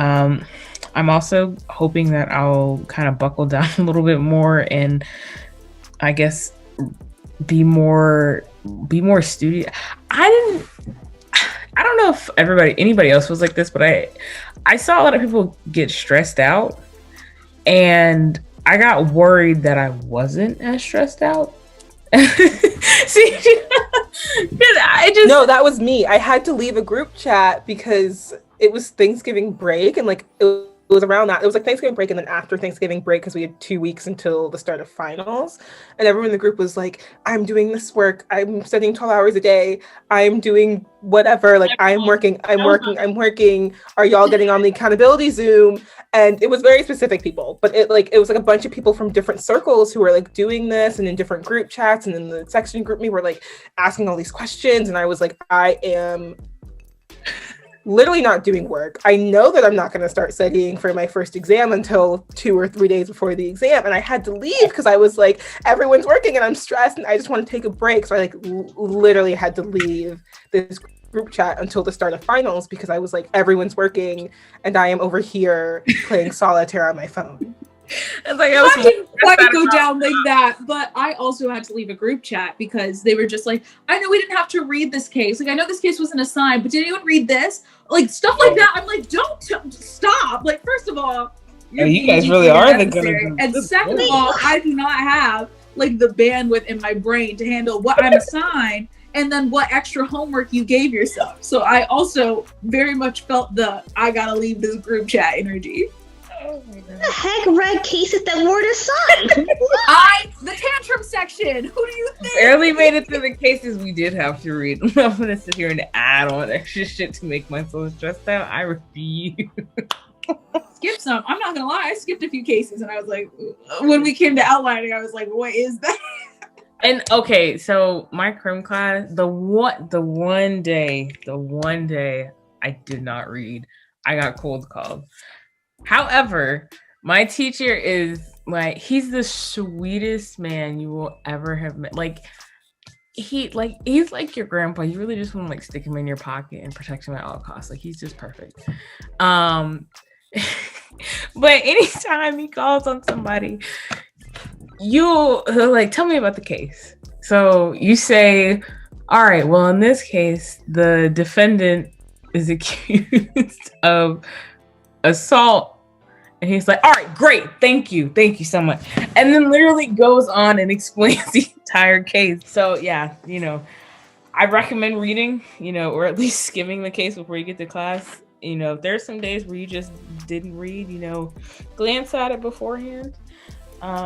I'm also hoping that I'll kind of buckle down a little bit more and I guess be more studious. I don't know if anybody else was like this, but I saw a lot of people get stressed out and I got worried that I wasn't as stressed out. See, I just No, that was me. I had to leave a group chat because it was Thanksgiving break, and like it was around that. It was like Thanksgiving break, and then after Thanksgiving break, because we had 2 weeks until the start of finals, and everyone in the group was like, "I'm doing this work. I'm studying 12 hours a day. I'm doing whatever. Like I'm working. I'm working. I'm working. Are y'all getting on the accountability Zoom?" And it was very specific people, but it was like a bunch of people from different circles who were like doing this and in different group chats, and in the section group me were like asking all these questions, and I was like, I am literally not doing work. I know that I'm not going to start studying for my first exam until 2 or 3 days before the exam, and I had to leave because I was like, everyone's working and I'm stressed and I just want to take a break. So I like literally had to leave this group chat until the start of finals because I was like, everyone's working and I am over here playing solitaire on my phone. It's like I didn't quite go down like that, but I also had to leave a group chat because they were just like, I know we didn't have to read this case. Like, I know this case wasn't assigned, but did anyone read this? Like, stuff like that. I'm like, don't stop. Like, first of all, you guys really are the good. And second of all, I do not have like the bandwidth in my brain to handle what I'm assigned and then what extra homework you gave yourself. So I also very much felt the I gotta leave this group chat energy. What the heck read cases that weren't assigned? The tantrum section. Who do you think? Barely made it through the cases we did have to read. I'm gonna sit here and add on extra shit to make myself stressed out. I refuse. Skip some. I'm not gonna lie. I skipped a few cases, and I was like, when we came to outlining, I was like, what is that? And okay, so my crim class, the one day I did not read. I got cold called. However, my teacher is like, he's the sweetest man you will ever have met. He's like your grandpa. You really just want to like stick him in your pocket and protect him at all costs. Like, he's just perfect. But anytime he calls on somebody, he'll like, tell me about the case. So you say, all right, well, in this case, the defendant is accused of assault, and he's like, all right, great, thank you so much, and then literally goes on and explains the entire case. So yeah, I recommend reading, or at least skimming the case before you get to class. If there's some days where you just didn't read, glance at it beforehand,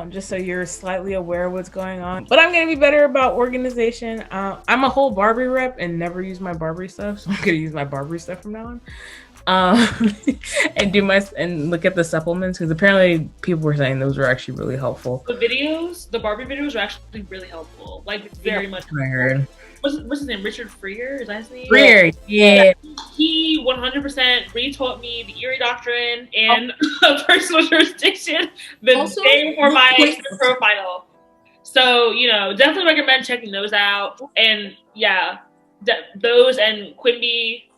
just so you're slightly aware of what's going on. But I'm gonna be better about organization. I'm a whole Barbie rep and never use my Barbie stuff, so I'm gonna use my Barbie stuff from now on. And look at the supplements, because apparently people were saying those were actually really helpful. The Barbie videos are actually really helpful. Like, very much. I heard. What's his name? Richard Freer? Is that his name? Freer, yeah. He 100% retaught me the Erie Doctrine and personal jurisdiction the day before my pro final. So, definitely recommend checking those out. And yeah, those and Quimby.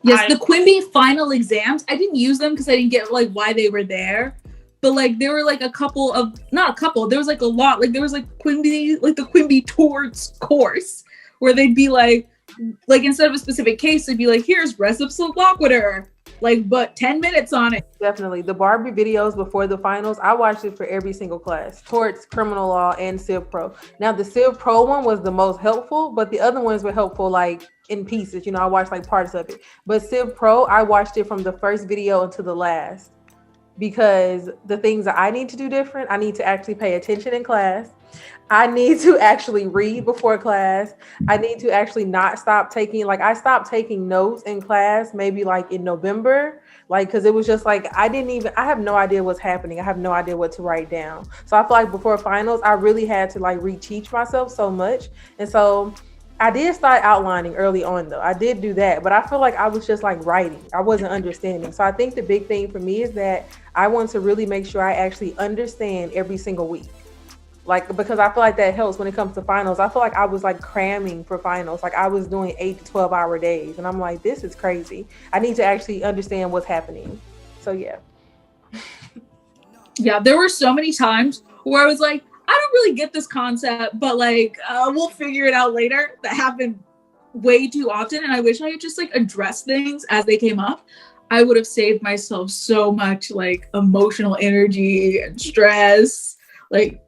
Yes, the Quimby final exams, I didn't use them because I didn't get like why they were there. But like there were like there was like a lot. Like there was like Quimby, like the Quimby Torts course where they'd be like instead of a specific case, they'd be like, here's res ipsa loquitur, but 10 minutes on it. Definitely. The Barbie videos before the finals, I watched it for every single class. Torts, criminal law, and Civ Pro. Now the Civ Pro one was the most helpful, but the other ones were helpful like in pieces. I watched like parts of it. But Civ Pro, I watched it from the first video until the last, because the things that I need to do different, I need to actually pay attention in class. I need to actually read before class. I need to actually not stop taking, I stopped taking notes in class maybe like in November, because it was just like, I have no idea what's happening. I have no idea what to write down. So I feel like before finals, I really had to reteach myself so much. And so I did start outlining early on though. I did do that, but I feel like I was just writing. I wasn't understanding. So I think the big thing for me is that I want to really make sure I actually understand every single week. Because I feel like that helps when it comes to finals. I feel like I was cramming for finals. I was doing 8 to 12 hour days. And I'm like, this is crazy. I need to actually understand what's happening. So yeah. Yeah, there were so many times where I was like, I don't really get this concept, but we'll figure it out later. That happened way too often. And I wish I had just address things as they came up. I would have saved myself so much emotional energy and stress.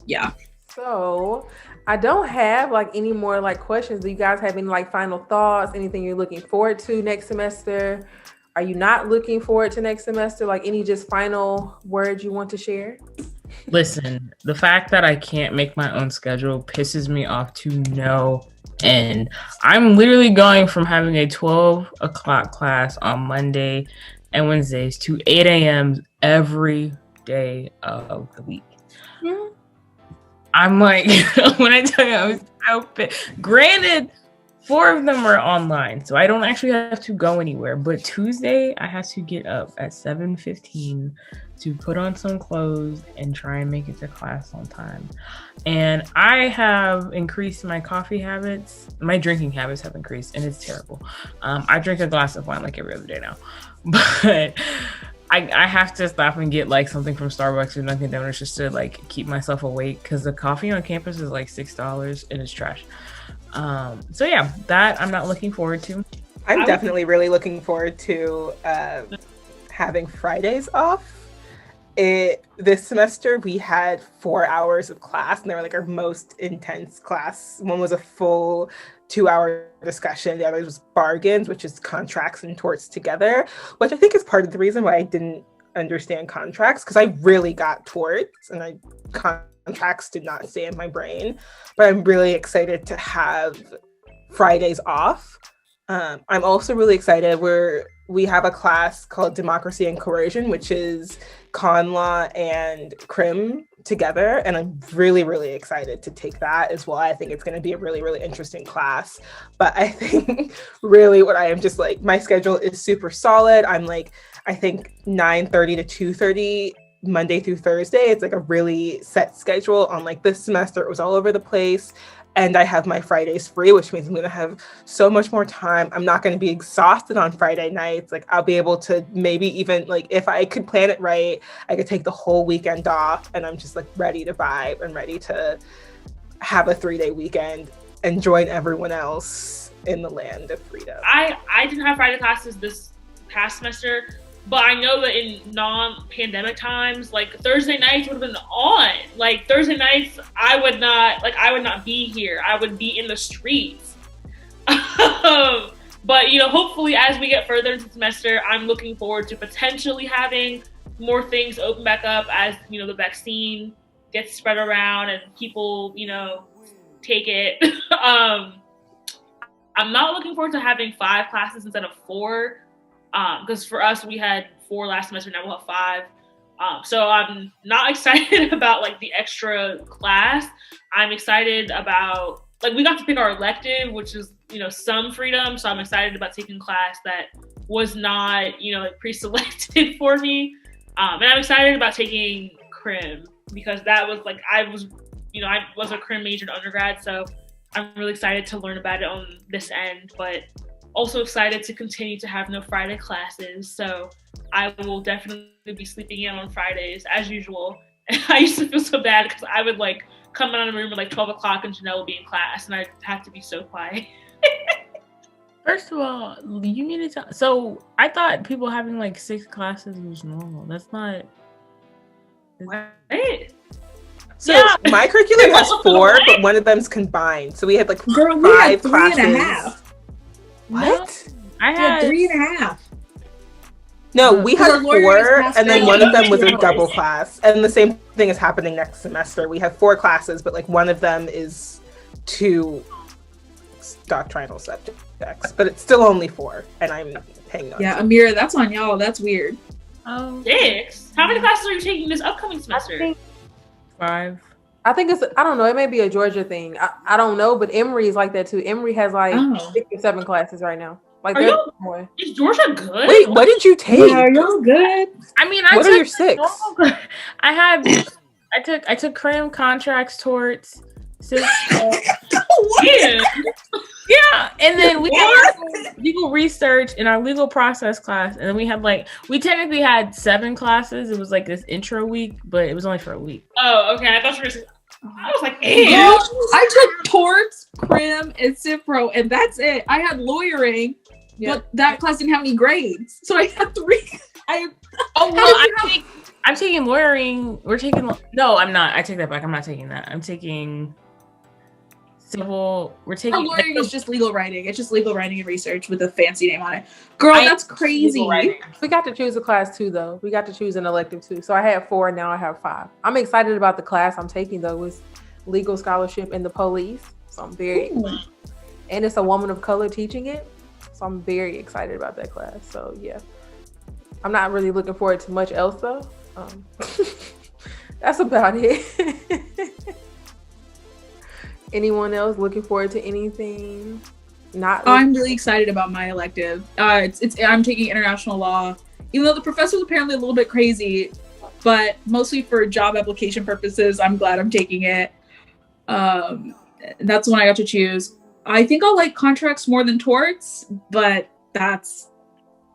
Yeah. So I don't have like any more like questions. Do you guys have any like final thoughts? Anything you're looking forward to next semester? Are you not looking forward to next semester? Like any just final words you want to share? Listen, the fact that I can't make my own schedule pisses me off to no end. I'm literally going from having a 12 o'clock class on Monday and Wednesdays to 8 a.m. every day of the week. Yeah. I'm like, when I tell you I was out, granted, 4 of them are online, so I don't actually have to go anywhere. But Tuesday, I had to get up at 7:15 to put on some clothes and try and make it to class on time. And I have increased my coffee habits. My drinking habits have increased, and it's terrible. I drink a glass of wine like every other day now. But I have to stop and get like something from Starbucks or Dunkin' Donuts just to like keep myself awake, because the coffee on campus is like $6 and it's trash. So yeah, that I'm not looking forward to. I'm definitely really looking forward to having Fridays off. This semester we had 4 hours of class, and they were like our most intense class. One was a full 2-hour discussion. The other was bargains, which is contracts and torts together, which I think is part of the reason why I didn't understand contracts, because I really got torts and contracts did not stay in my brain. But I'm really excited to have Fridays off. I'm also really excited. We have a class called Democracy and Coercion, which is con law and crim together, and I'm really, really excited to take that as well. I think it's going to be a really, really interesting class. But I think really what I am just like, my schedule is super solid. I'm like, I think 9:30 to 2:30 Monday through Thursday. It's like a really set schedule. On like this semester, it was all over the place. And I have my Fridays free, which means I'm going to have so much more time. I'm not going to be exhausted on Friday nights. Like I'll be able to maybe even like, if I could plan it right, I could take the whole weekend off, and I'm just like ready to vibe and ready to have a 3-day weekend and join everyone else in the land of freedom. I didn't have Friday classes this past semester, but I know that in non-pandemic times, like Thursday nights would have been on. Like Thursday nights, I would not be here. I would be in the streets. But hopefully as we get further into the semester, I'm looking forward to potentially having more things open back up as the vaccine gets spread around and people take it. I'm not looking forward to having 5 classes instead of 4. Because for us, we had 4 last semester, now we'll have 5. So I'm not excited about like the extra class. I'm excited about like we got to pick our elective, which is some freedom. So I'm excited about taking class that was not like pre-selected for me. And I'm excited about taking crim, because that was like I was a crim major in undergrad, so I'm really excited to learn about it on this end, but also excited to continue to have no Friday classes. So I will definitely be sleeping in on Fridays as usual. And I used to feel so bad because I would like come out of the room at like 12 o'clock and Janelle would be in class and I'd have to be so quiet. First of all, you need to. So I thought people having like 6 classes was normal. That's not. What? So my curriculum has 4, but one of them's combined. So we had like 5 classes. 3.5. What? I had 3.5. No, we had 4, and then one of them was a hours. double class. And the same thing is happening next semester. We have 4 classes, but like one of them is 2 doctrinal subjects, but it's still only 4, and I'm hanging on. Yeah, Amira, that's on y'all. That's weird. Oh, 6? How many classes are you taking this upcoming semester? 5. I think I don't know, it may be a Georgia thing. I don't know, but Emory is like that too. Emory has like 6 or 7 classes right now. Like more. Is Georgia good? Wait, what did you take? Yeah, y'all good. I mean, What are your 6? I took cram, contracts, torts, Yeah. yeah, and then we had legal research in our legal process class, and then we technically had 7 classes. It was like this intro week, but it was only for a week. Oh, okay. I thought you were saying, I was like, Yeah, I took torts, crim, and Cipro, and that's it. I had lawyering, but that class didn't have any grades, so I had 3. I'm taking lawyering. No, I'm not. I take that back. I'm not taking that. I'm taking civil. We're Our taking lawyering is just legal writing. It's just legal writing and research with a fancy name on it. Girl, that's crazy. We got to choose a class too, though. We got to choose an elective too. So I had 4, now I have 5. I'm excited about the class I'm taking though. It's legal scholarship in the police. So I'm very excited. And it's a woman of color teaching it. So I'm very excited about that class. So yeah. I'm not really looking forward to much else though. That's about it. Anyone else looking forward to anything? I'm really excited about my elective. I'm taking international law, even though the professor's apparently a little bit crazy, but mostly for job application purposes, I'm glad I'm taking it. That's the one I got to choose. I think I'll like contracts more than torts, but that's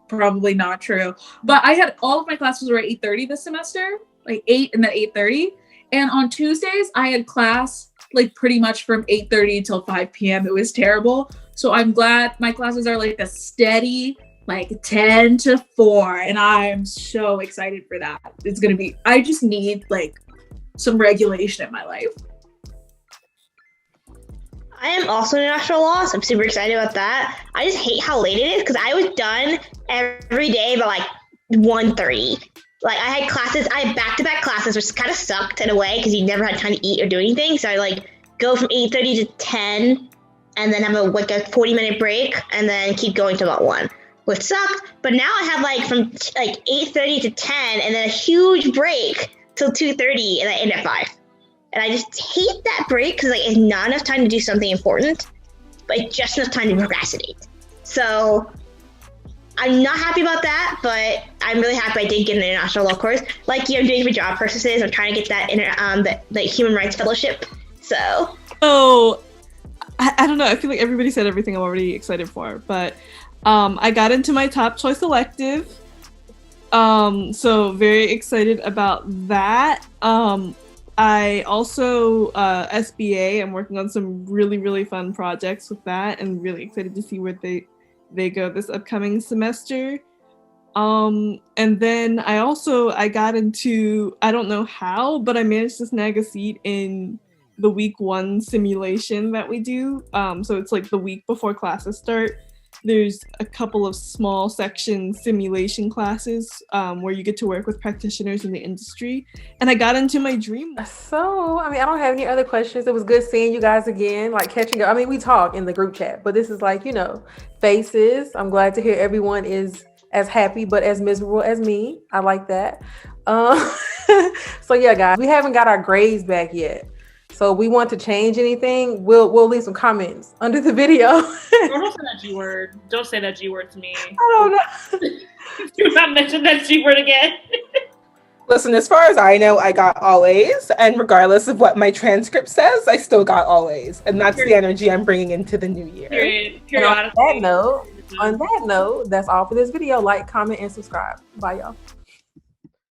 probably not true. But I had all of my classes were at 8:30 this semester, like 8 and then 8:30. And on Tuesdays, I had class like pretty much from 8:30 till 5 p.m. It was terrible. So I'm glad my classes are like a steady, like 10 to 4. And I'm so excited for that. It's going to be, I just need like some regulation in my life. I am also in international law, so I'm super excited about that. I just hate how late it is because I was done every day by like 1:30. Like I had classes, I had back-to-back classes, which kind of sucked in a way because you never had time to eat or do anything. So I like go from 8:30 to 10 and then have a 40-minute break and then keep going to about 1, which sucked. But now I have like from like 8:30 to 10 and then a huge break till 2:30 and I end at 5. And I just hate that break because like it's not enough time to do something important, but it's just enough time to procrastinate. So I'm not happy about that, but I'm really happy I did get an international law course. Like I'm doing for job purposes. I'm trying to get that the human rights fellowship. So. Oh, I don't know. I feel like everybody said everything I'm already excited for, but I got into my top choice elective. So very excited about that. I also SBA. I'm working on some really, really fun projects with that, and really excited to see where they go this upcoming semester. And then I got into, I don't know how, but I managed to snag a seat in the week 1 simulation that we do. So it's like the week before classes start. There's a couple of small section simulation classes where you get to work with practitioners in the industry. And I got into my dream. So, I don't have any other questions. It was good seeing you guys again, like catching up. We talk in the group chat, but this is like, faces. I'm glad to hear everyone is as happy, but as miserable as me. I like that. So yeah, guys, we haven't got our grades back yet. So we want to change anything, we'll leave some comments under the video. Don't say that G word. Don't say that G word to me. I don't know. Do not mention that G word again. Listen, as far as I know, I got all A's, and regardless of what my transcript says, I still got all A's, and that's the energy I'm bringing into the new year. Period. On that note, that's all for this video. Like, comment, and subscribe. Bye, y'all.